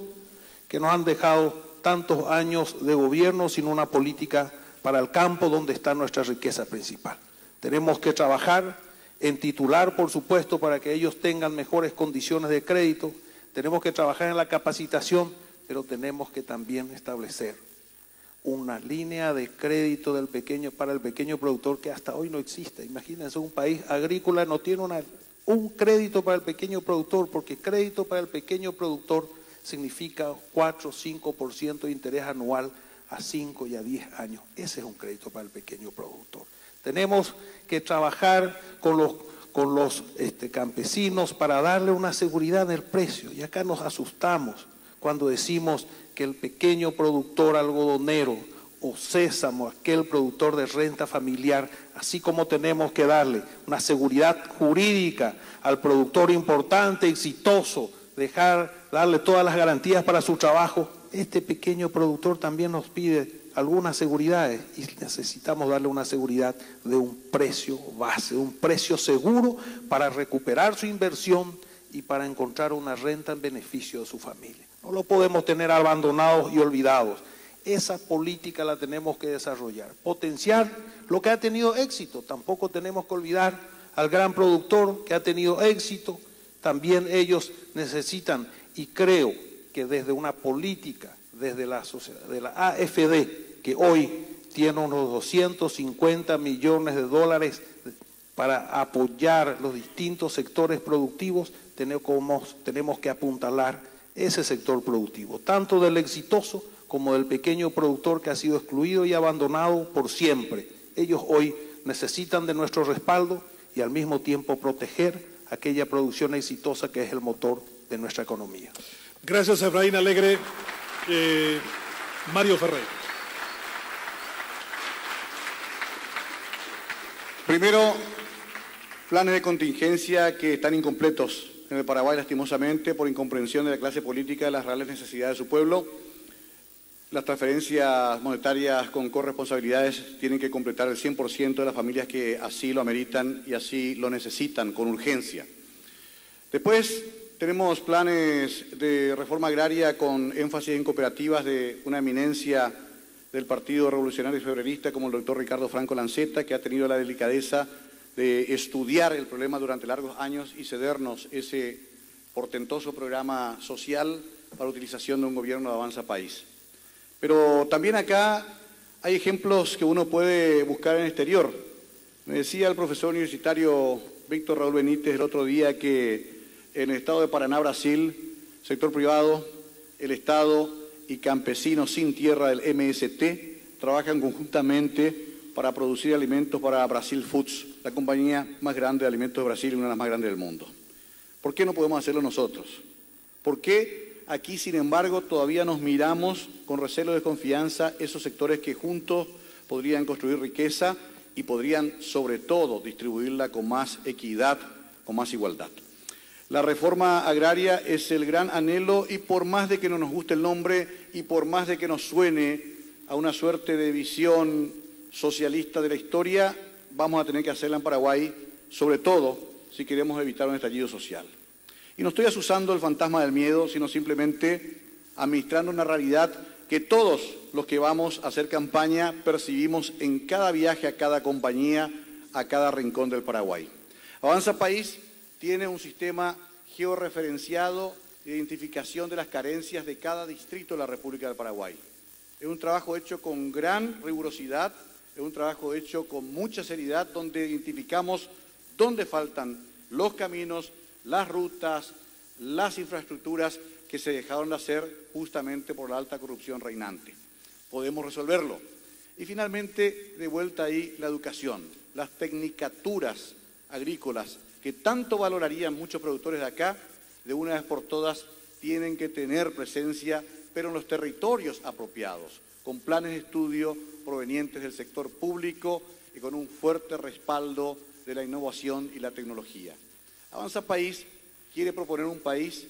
que nos han dejado tantos años de gobierno sin una política para el campo, donde está nuestra riqueza principal. Tenemos que trabajar en titular, por supuesto, para que ellos tengan mejores condiciones de crédito. Tenemos que trabajar en la capacitación, pero tenemos que también establecer una línea de crédito para el pequeño productor que hasta hoy no existe. Imagínense, un país agrícola no tiene un crédito para el pequeño productor, porque crédito para el pequeño productor significa 4 o 5% de interés anual a 5 y a 10 años. Ese es un crédito para el pequeño productor. Tenemos que trabajar con los campesinos para darle una seguridad en el precio. Y acá nos asustamos cuando decimos que el pequeño productor algodonero o sésamo, aquel productor de renta familiar, así como tenemos que darle una seguridad jurídica al productor importante, exitoso, darle todas las garantías para su trabajo, este pequeño productor también nos pide algunas seguridades y necesitamos darle una seguridad de un precio base, un precio seguro para recuperar su inversión y para encontrar una renta en beneficio de su familia. No lo podemos tener abandonados y olvidados. Esa política la tenemos que desarrollar, potenciar lo que ha tenido éxito. Tampoco tenemos que olvidar al gran productor que ha tenido éxito. También ellos necesitan, y creo que desde una política, desde la AFD, que hoy tiene unos 250 millones de dólares para apoyar los distintos sectores productivos, tenemos que apuntalar ese sector productivo, tanto del exitoso como del pequeño productor que ha sido excluido y abandonado por siempre. Ellos hoy necesitan de nuestro respaldo y al mismo tiempo proteger aquella producción exitosa que es el motor de nuestra economía. Gracias, Efraín Alegre. Mario Ferrer. Primero, planes de contingencia que están incompletos en el Paraguay, lastimosamente, por incomprensión de la clase política de las reales necesidades de su pueblo. Las transferencias monetarias con corresponsabilidades tienen que completar el 100% de las familias que así lo ameritan y así lo necesitan con urgencia. Después tenemos planes de reforma agraria con énfasis en cooperativas de una eminencia del Partido Revolucionario Febrerista como el doctor Ricardo Franco Lanceta, que ha tenido la delicadeza de estudiar el problema durante largos años y cedernos ese portentoso programa social para utilización de un gobierno de Avanza País. Pero también acá hay ejemplos que uno puede buscar en el exterior. Me decía el profesor universitario Víctor Raúl Benítez el otro día que en el estado de Paraná, Brasil, sector privado, el Estado y campesinos sin tierra del MST trabajan conjuntamente para producir alimentos para Brasil Foods, la compañía más grande de alimentos de Brasil y una de las más grandes del mundo. ¿Por qué no podemos hacerlo nosotros? ¿Por qué aquí, sin embargo, todavía nos miramos con recelo y desconfianza esos sectores que juntos podrían construir riqueza y podrían, sobre todo, distribuirla con más equidad, con más igualdad? La reforma agraria es el gran anhelo y por más de que no nos guste el nombre y por más de que nos suene a una suerte de visión socialista de la historia, vamos a tener que hacerla en Paraguay, sobre todo si queremos evitar un estallido social. Y no estoy asusando el fantasma del miedo, sino simplemente administrando una realidad que todos los que vamos a hacer campaña percibimos en cada viaje, a cada compañía, a cada rincón del Paraguay. Avanza País tiene un sistema georreferenciado de identificación de las carencias de cada distrito de la República del Paraguay. Es un trabajo hecho con gran rigurosidad, es un trabajo hecho con mucha seriedad, donde identificamos dónde faltan los caminos, las rutas, las infraestructuras que se dejaron de hacer justamente por la alta corrupción reinante. Podemos resolverlo. Y finalmente, de vuelta ahí, la educación, las tecnicaturas agrícolas que tanto valorarían muchos productores de acá, de una vez por todas tienen que tener presencia, pero en los territorios apropiados, con planes de estudio provenientes del sector público y con un fuerte respaldo de la innovación y la tecnología. Avanza País quiere proponer un país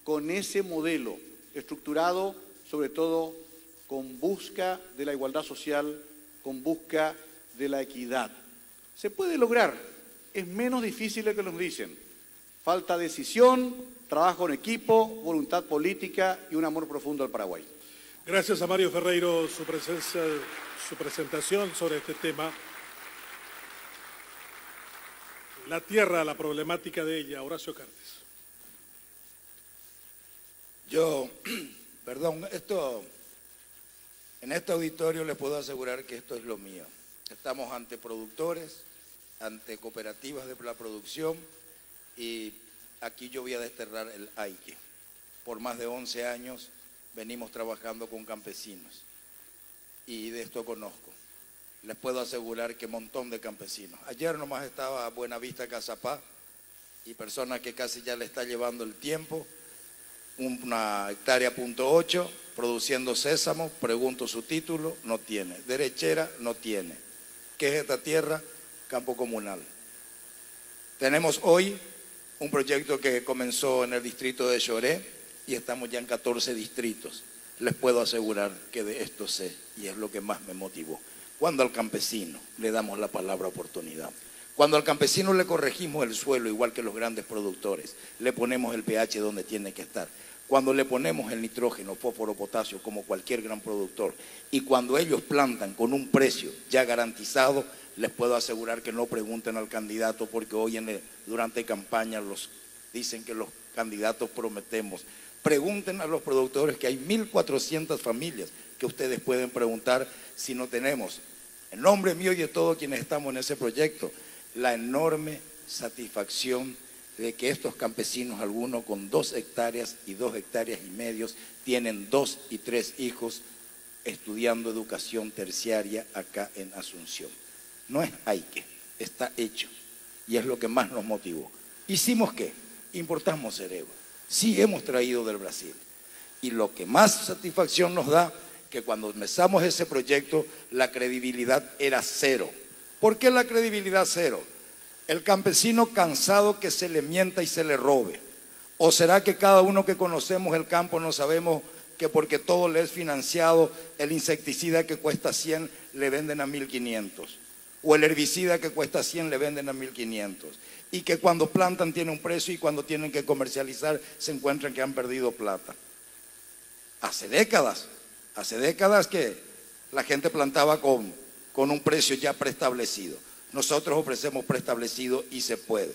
con ese modelo, estructurado sobre todo con busca de la igualdad social, con busca de la equidad. Se puede lograr, es menos difícil de lo que nos dicen. Falta decisión, trabajo en equipo, voluntad política y un amor profundo al Paraguay. Gracias a Mario Ferreiro su presencia, su presentación sobre este tema. La tierra, la problemática de ella, Horacio Cartes. En este auditorio les puedo asegurar que esto es lo mío. Estamos ante productores, ante cooperativas de la producción y aquí yo voy a desterrar el aique. Por más de 11 años venimos trabajando con campesinos y de esto conozco. Les puedo asegurar que un montón de campesinos. Ayer nomás estaba Buenavista Cazapá y personas que casi ya le está llevando el tiempo, una hectárea .8, produciendo sésamo, pregunto su título, no tiene. Derechera, no tiene. ¿Qué es esta tierra? Campo comunal. Tenemos hoy un proyecto que comenzó en el distrito de Lloré y estamos ya en 14 distritos. Les puedo asegurar que de esto sé y es lo que más me motivó. Cuando al campesino le damos la palabra oportunidad, cuando al campesino le corregimos el suelo igual que los grandes productores, le ponemos el pH donde tiene que estar, cuando le ponemos el nitrógeno, fósforo, potasio como cualquier gran productor y cuando ellos plantan con un precio ya garantizado, les puedo asegurar que no pregunten al candidato porque hoy durante campaña dicen que los candidatos prometemos. Pregunten a los productores que hay 1.400 familias que ustedes pueden preguntar si no tenemos, en nombre mío y de todos quienes estamos en ese proyecto, la enorme satisfacción de que estos campesinos, algunos con 2 hectáreas y 2 hectáreas y medios, tienen 2 y 3 hijos estudiando educación terciaria acá en Asunción. No es aique, está hecho y es lo que más nos motivó. ¿Hicimos qué? Importamos cerebro. Sí hemos traído del Brasil y lo que más satisfacción nos da que cuando empezamos ese proyecto la credibilidad era 0. ¿Por qué la credibilidad 0? El campesino cansado que se le mienta y se le robe. ¿O será que cada uno que conocemos el campo no sabemos que porque todo le es financiado, el insecticida que cuesta 100 le venden a 1.500? O el herbicida que cuesta 100 le venden a 1.500. Y que cuando plantan tiene un precio y cuando tienen que comercializar se encuentran que han perdido plata. Hace décadas que la gente plantaba con un precio ya preestablecido. Nosotros ofrecemos preestablecido y se puede.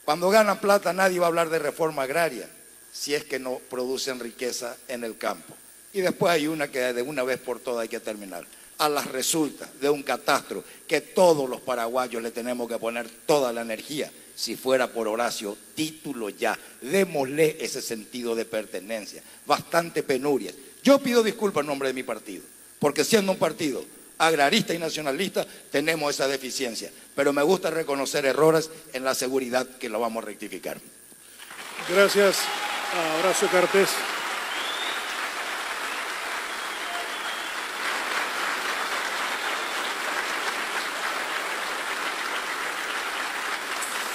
Cuando ganan plata nadie va a hablar de reforma agraria si es que no producen riqueza en el campo. Y después hay una que de una vez por todas hay que terminar. A las resultas de un catastro que todos los paraguayos le tenemos que poner toda la energía. Si fuera por Horacio, título ya, démosle ese sentido de pertenencia, bastante penurias. Yo pido disculpas en nombre de mi partido, porque siendo un partido agrarista y nacionalista tenemos esa deficiencia, pero me gusta reconocer errores en la seguridad que lo vamos a rectificar. Gracias a Horacio Cartes.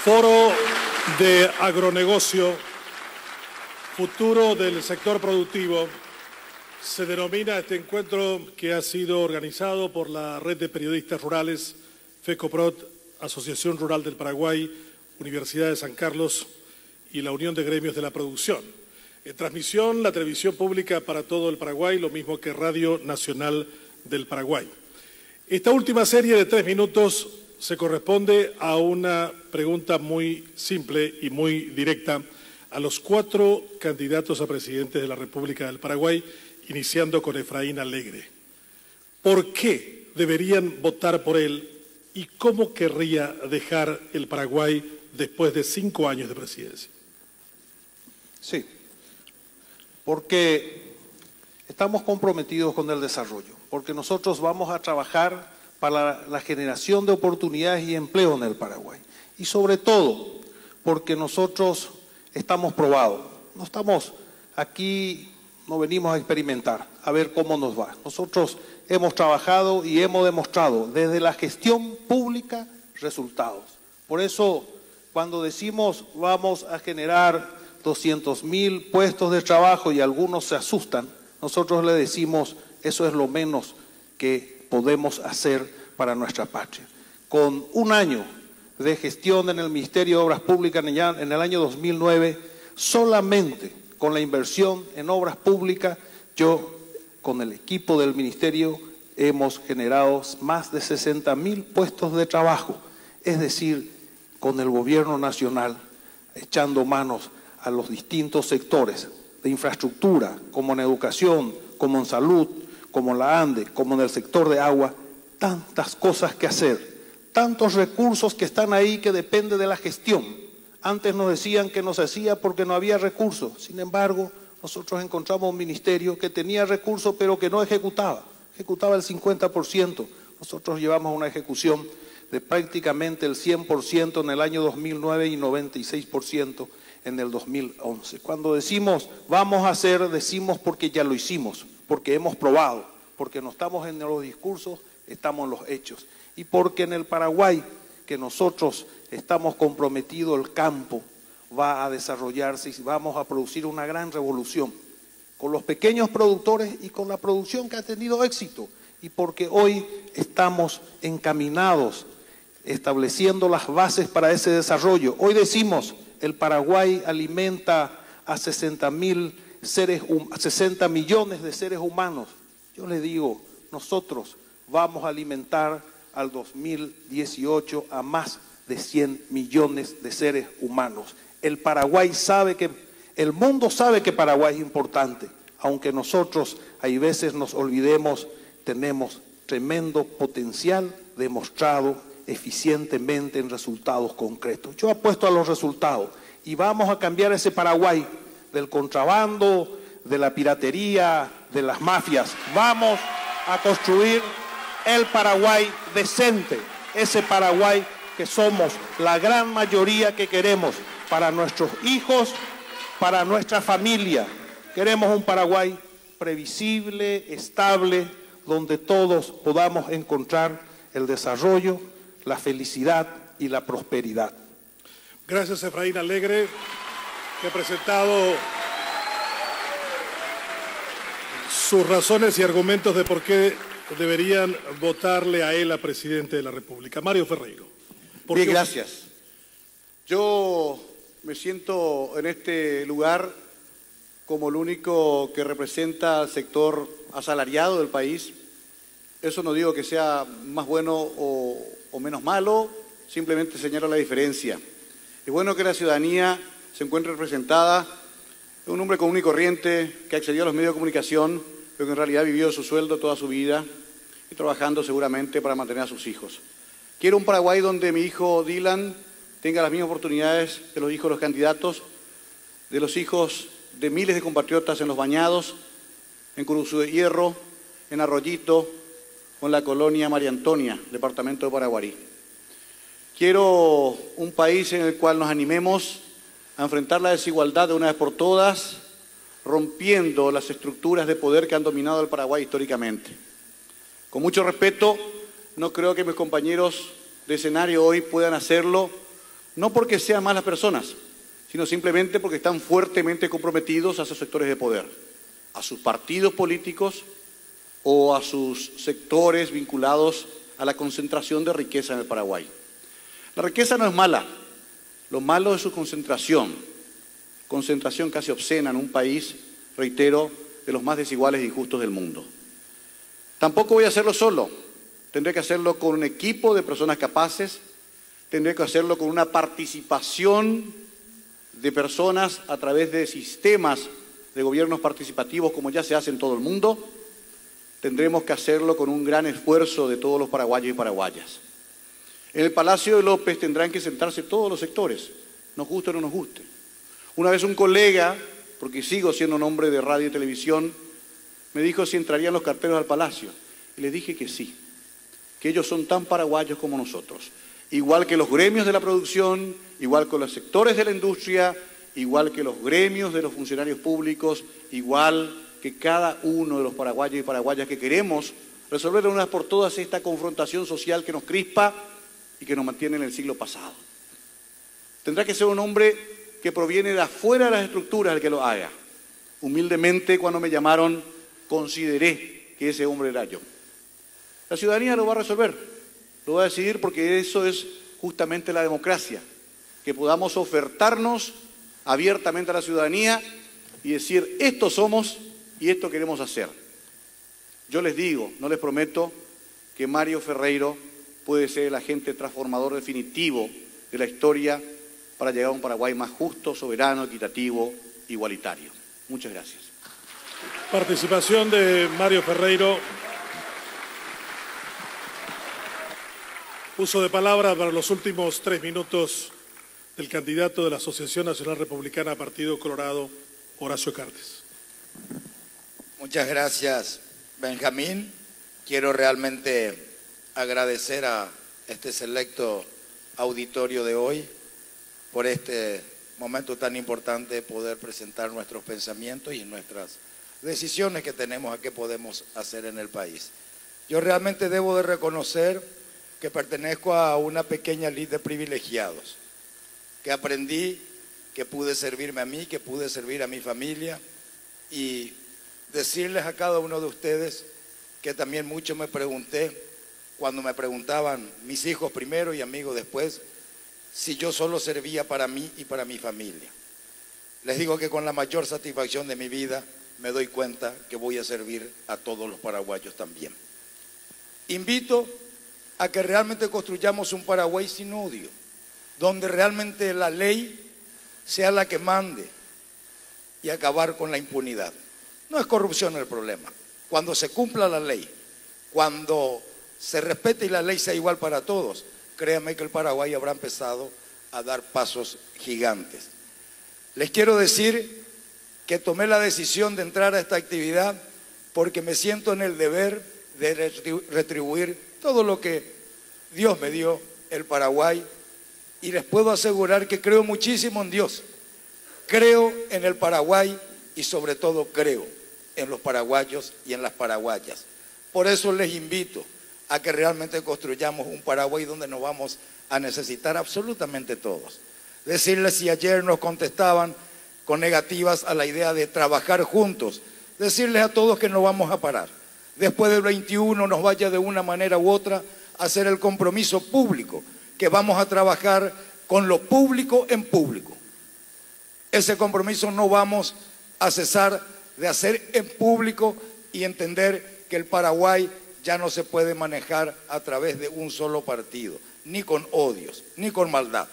Foro de agronegocio, futuro del sector productivo. Se denomina este encuentro que ha sido organizado por la Red de Periodistas Rurales, FECOPROD, Asociación Rural del Paraguay, Universidad de San Carlos y la Unión de Gremios de la Producción. En transmisión, la televisión pública para todo el Paraguay, lo mismo que Radio Nacional del Paraguay. Esta última serie de 3 minutos se corresponde a una pregunta muy simple y muy directa a los 4 candidatos a presidentes de la República del Paraguay, iniciando con Efraín Alegre. ¿Por qué deberían votar por él y cómo querría dejar el Paraguay después de 5 años de presidencia? Sí, porque estamos comprometidos con el desarrollo, porque nosotros vamos a trabajar para la generación de oportunidades y empleo en el Paraguay. Y sobre todo, porque nosotros estamos probados. No estamos aquí, no venimos a experimentar, a ver cómo nos va. Nosotros hemos trabajado y hemos demostrado desde la gestión pública resultados. Por eso, cuando decimos vamos a generar 200.000 puestos de trabajo y algunos se asustan, nosotros le decimos eso es lo menos que podemos hacer para nuestra patria. Con un año de gestión en el Ministerio de Obras Públicas en el año 2009, solamente con la inversión en obras públicas, yo con el equipo del Ministerio hemos generado más de 60.000 puestos de trabajo, es decir, con el Gobierno Nacional echando manos a los distintos sectores de infraestructura, como en educación, como en salud, como en la ANDE, como en el sector de agua, tantas cosas que hacer, tantos recursos que están ahí que depende de la gestión. Antes nos decían que no se hacía porque no había recursos, sin embargo, nosotros encontramos un ministerio que tenía recursos pero que no ejecutaba el 50%. Nosotros llevamos una ejecución de prácticamente el 100% en el año 2009 y 96% en el 2011. Cuando decimos vamos a hacer, decimos porque ya lo hicimos, porque hemos probado, porque no estamos en los discursos, estamos en los hechos. Y porque en el Paraguay, que nosotros estamos comprometidos, el campo va a desarrollarse y vamos a producir una gran revolución con los pequeños productores y con la producción que ha tenido éxito. Y porque hoy estamos encaminados, estableciendo las bases para ese desarrollo. Hoy decimos, el Paraguay alimenta a 60 millones de seres humanos. Yo le digo, nosotros vamos a alimentar al 2018 a más de 100 millones de seres humanos. El Paraguay sabe que, el mundo sabe que Paraguay es importante, aunque nosotros hay veces nos olvidemos, tenemos tremendo potencial demostrado eficientemente en resultados concretos. Yo apuesto a los resultados y vamos a cambiar ese Paraguay del contrabando, de la piratería, de las mafias. Vamos a construir el Paraguay decente, ese Paraguay que somos la gran mayoría que queremos para nuestros hijos, para nuestra familia. Queremos un Paraguay previsible, estable, donde todos podamos encontrar el desarrollo, la felicidad y la prosperidad. Gracias, Efraín Alegre, que ha presentado sus razones y argumentos de por qué deberían votarle a él a presidente de la República. Mario Ferreiro. Bien, gracias. Yo me siento en este lugar como el único que representa al sector asalariado del país. Eso no digo que sea más bueno o menos malo, simplemente señalo la diferencia. Es bueno que la ciudadanía se encuentre representada. Es un hombre común y corriente que accedió a los medios de comunicación, pero que en realidad vivió su sueldo toda su vida y trabajando seguramente para mantener a sus hijos. Quiero un Paraguay donde mi hijo Dylan tenga las mismas oportunidades de los hijos de los candidatos, de los hijos de miles de compatriotas en Los Bañados, en Curuzú de Hierro, en Arroyito o en la colonia María Antonia, departamento de Paraguarí. Quiero un país en el cual nos animemos a enfrentar la desigualdad de una vez por todas, rompiendo las estructuras de poder que han dominado el Paraguay históricamente. Con mucho respeto, no creo que mis compañeros de escenario hoy puedan hacerlo, no porque sean malas personas, sino simplemente porque están fuertemente comprometidos a esos sectores de poder, a sus partidos políticos o a sus sectores vinculados a la concentración de riqueza en el Paraguay. La riqueza no es mala, lo malo es su concentración casi obscena en un país, reitero, de los más desiguales e injustos del mundo. Tampoco voy a hacerlo solo, tendré que hacerlo con un equipo de personas capaces, tendré que hacerlo con una participación de personas a través de sistemas de gobiernos participativos como ya se hace en todo el mundo. Tendremos que hacerlo con un gran esfuerzo de todos los paraguayos y paraguayas. En el Palacio de López tendrán que sentarse todos los sectores, nos guste o no nos guste. Una vez un colega, porque sigo siendo un hombre de radio y televisión, me dijo si entrarían los carteros al Palacio. Y le dije que sí, que ellos son tan paraguayos como nosotros, igual que los gremios de la producción, igual que los sectores de la industria, igual que los gremios de los funcionarios públicos, igual que cada uno de los paraguayos y paraguayas que queremos resolver de una vez por todas esta confrontación social que nos crispa y que nos mantiene en el siglo pasado. Tendrá que ser un hombre que proviene de afuera de las estructuras el que lo haga. Humildemente, cuando me llamaron, consideré que ese hombre era yo. La ciudadanía lo va a resolver, lo va a decidir, porque eso es justamente la democracia, que podamos ofertarnos abiertamente a la ciudadanía y decir, esto somos y esto queremos hacer. Yo les digo, no les prometo que Mario Ferreiro puede ser el agente transformador definitivo de la historia para llegar a un Paraguay más justo, soberano, equitativo, igualitario. Muchas gracias. Participación de Mario Ferreiro. Uso de palabra para los últimos 3 minutos del candidato de la Asociación Nacional Republicana Partido Colorado, Horacio Cartes. Muchas gracias, Benjamín. Quiero realmente agradecer a este selecto auditorio de hoy por este momento tan importante de poder presentar nuestros pensamientos y nuestras decisiones que tenemos a qué podemos hacer en el país. Yo realmente debo de reconocer que pertenezco a una pequeña elite de privilegiados, que aprendí, que pude servirme a mí, que pude servir a mi familia, y decirles a cada uno de ustedes que también mucho me pregunté, cuando me preguntaban mis hijos primero y amigos después, si yo solo servía para mí y para mi familia. Les digo que con la mayor satisfacción de mi vida me doy cuenta que voy a servir a todos los paraguayos también. Invito a que realmente construyamos un Paraguay sin odio, donde realmente la ley sea la que mande y acabar con la impunidad. No es corrupción el problema. Cuando se cumpla la ley, cuando se respete y la ley sea igual para todos, créanme que el Paraguay habrá empezado a dar pasos gigantes. Les quiero decir que tomé la decisión de entrar a esta actividad porque me siento en el deber de retribuir todo lo que Dios me dio, el Paraguay, y les puedo asegurar que creo muchísimo en Dios, creo en el Paraguay y sobre todo creo en los paraguayos y en las paraguayas. Por eso les invito a que realmente construyamos un Paraguay donde nos vamos a necesitar absolutamente todos. Decirles, si ayer nos contestaban con negativas a la idea de trabajar juntos, decirles a todos que no vamos a parar. Después del 21 nos vaya de una manera u otra a hacer el compromiso público, que vamos a trabajar con lo público en público. Ese compromiso no vamos a cesar de hacer en público y entender que el Paraguay ya no se puede manejar a través de un solo partido, ni con odios, ni con maldad.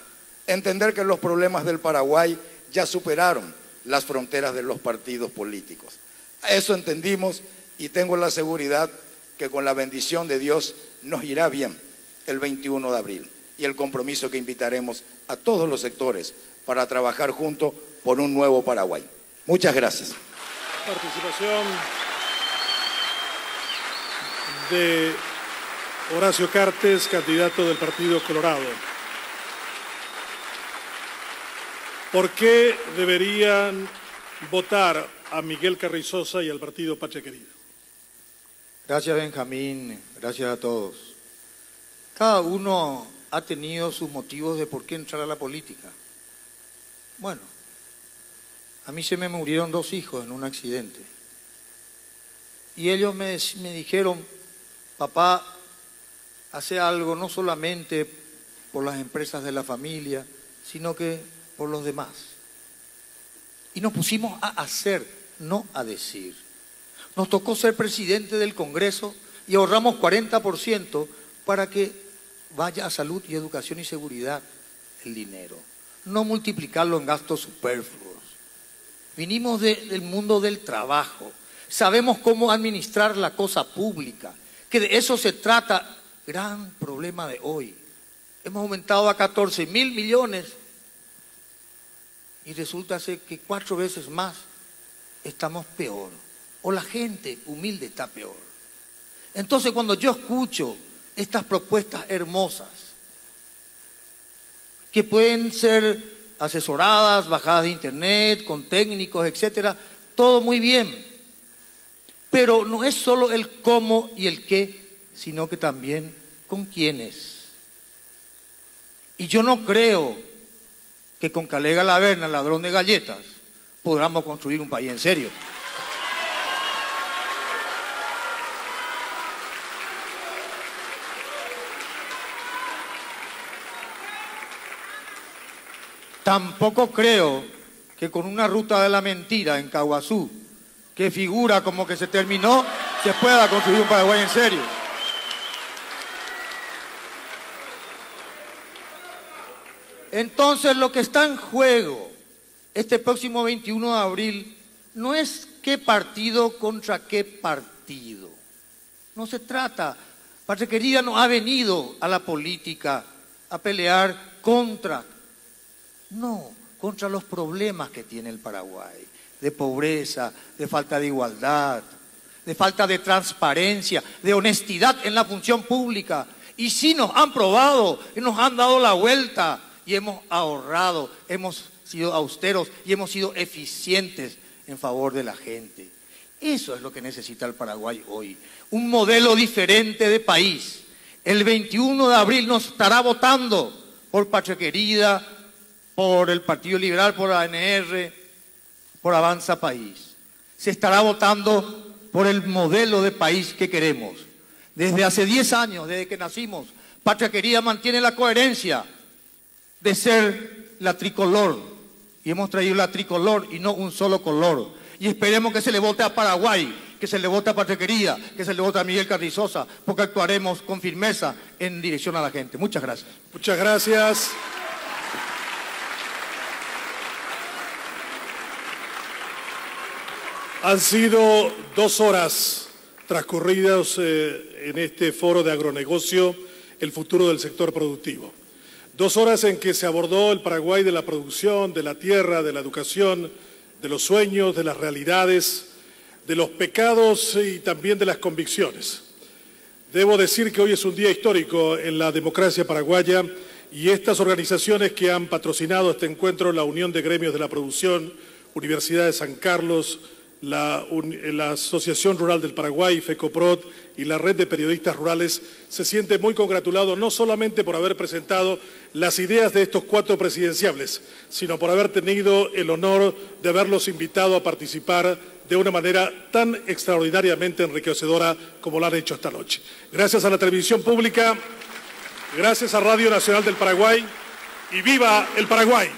Entender que los problemas del Paraguay ya superaron las fronteras de los partidos políticos. Eso entendimos y tengo la seguridad que con la bendición de Dios nos irá bien el 21 de abril y el compromiso que invitaremos a todos los sectores para trabajar juntos por un nuevo Paraguay. Muchas gracias. Participación de Horacio Cartes, candidato del Partido Colorado. ¿Por qué deberían votar a Miguel Carrizosa y al partido Patria Querida? Gracias, Benjamín, gracias a todos. Cada uno ha tenido sus motivos de por qué entrar a la política. Bueno, a mí se me murieron 2 hijos en un accidente. Y ellos me dijeron, papá, hace algo no solamente por las empresas de la familia, sino que por los demás. Y nos pusimos a hacer, no a decir. Nos tocó ser presidente del Congreso y ahorramos 40% para que vaya a salud y educación y seguridad el dinero. No multiplicarlo en gastos superfluos. Vinimos del mundo del trabajo. Sabemos cómo administrar la cosa pública, que de eso se trata. Gran problema de hoy. Hemos aumentado a 14.000 millones y resulta ser que 4 veces más estamos peor. O la gente humilde está peor. Entonces, cuando yo escucho estas propuestas hermosas que pueden ser asesoradas, bajadas de internet, con técnicos, etcétera, todo muy bien. Pero no es solo el cómo y el qué, sino que también con quiénes. Y yo no creo que con Calega Laverna, ladrón de galletas, podamos construir un país en serio. Tampoco creo que con una ruta de la mentira en Caguazú, que figura como que se terminó, se pueda construir un Paraguay en serio. Entonces, lo que está en juego este próximo 21 de abril no es qué partido contra qué partido. No se trata. Patria Querida no ha venido a la política a pelear contra los problemas que tiene el Paraguay, de pobreza, de falta de igualdad, de falta de transparencia, de honestidad en la función pública. Y sí nos han probado, y nos han dado la vuelta, y hemos ahorrado, hemos sido austeros y hemos sido eficientes en favor de la gente. Eso es lo que necesita el Paraguay hoy, un modelo diferente de país. El 21 de abril nos estará votando por Patria Querida, por el Partido Liberal, por ANR, por Avanza País. Se estará votando por el modelo de país que queremos. Desde hace 10 años, desde que nacimos, Patria Querida mantiene la coherencia de ser la tricolor. Y hemos traído la tricolor y no un solo color. Y esperemos que se le vote a Paraguay, que se le vote a Patria Querida, que se le vote a Miguel Carrizosa, porque actuaremos con firmeza en dirección a la gente. Muchas gracias. Muchas gracias. Han sido 2 horas transcurridas en este foro de agronegocio, el futuro del sector productivo. 2 horas en que se abordó el Paraguay de la producción, de la tierra, de la educación, de los sueños, de las realidades, de los pecados y también de las convicciones. Debo decir que hoy es un día histórico en la democracia paraguaya y estas organizaciones que han patrocinado este encuentro, la Unión de Gremios de la Producción, Universidad de San Carlos, la Asociación Rural del Paraguay, FECOPROD y la Red de Periodistas Rurales, se siente muy congratulado no solamente por haber presentado las ideas de estos 4 presidenciables, sino por haber tenido el honor de haberlos invitado a participar de una manera tan extraordinariamente enriquecedora como lo han hecho esta noche. Gracias a la televisión pública, gracias a Radio Nacional del Paraguay y ¡viva el Paraguay!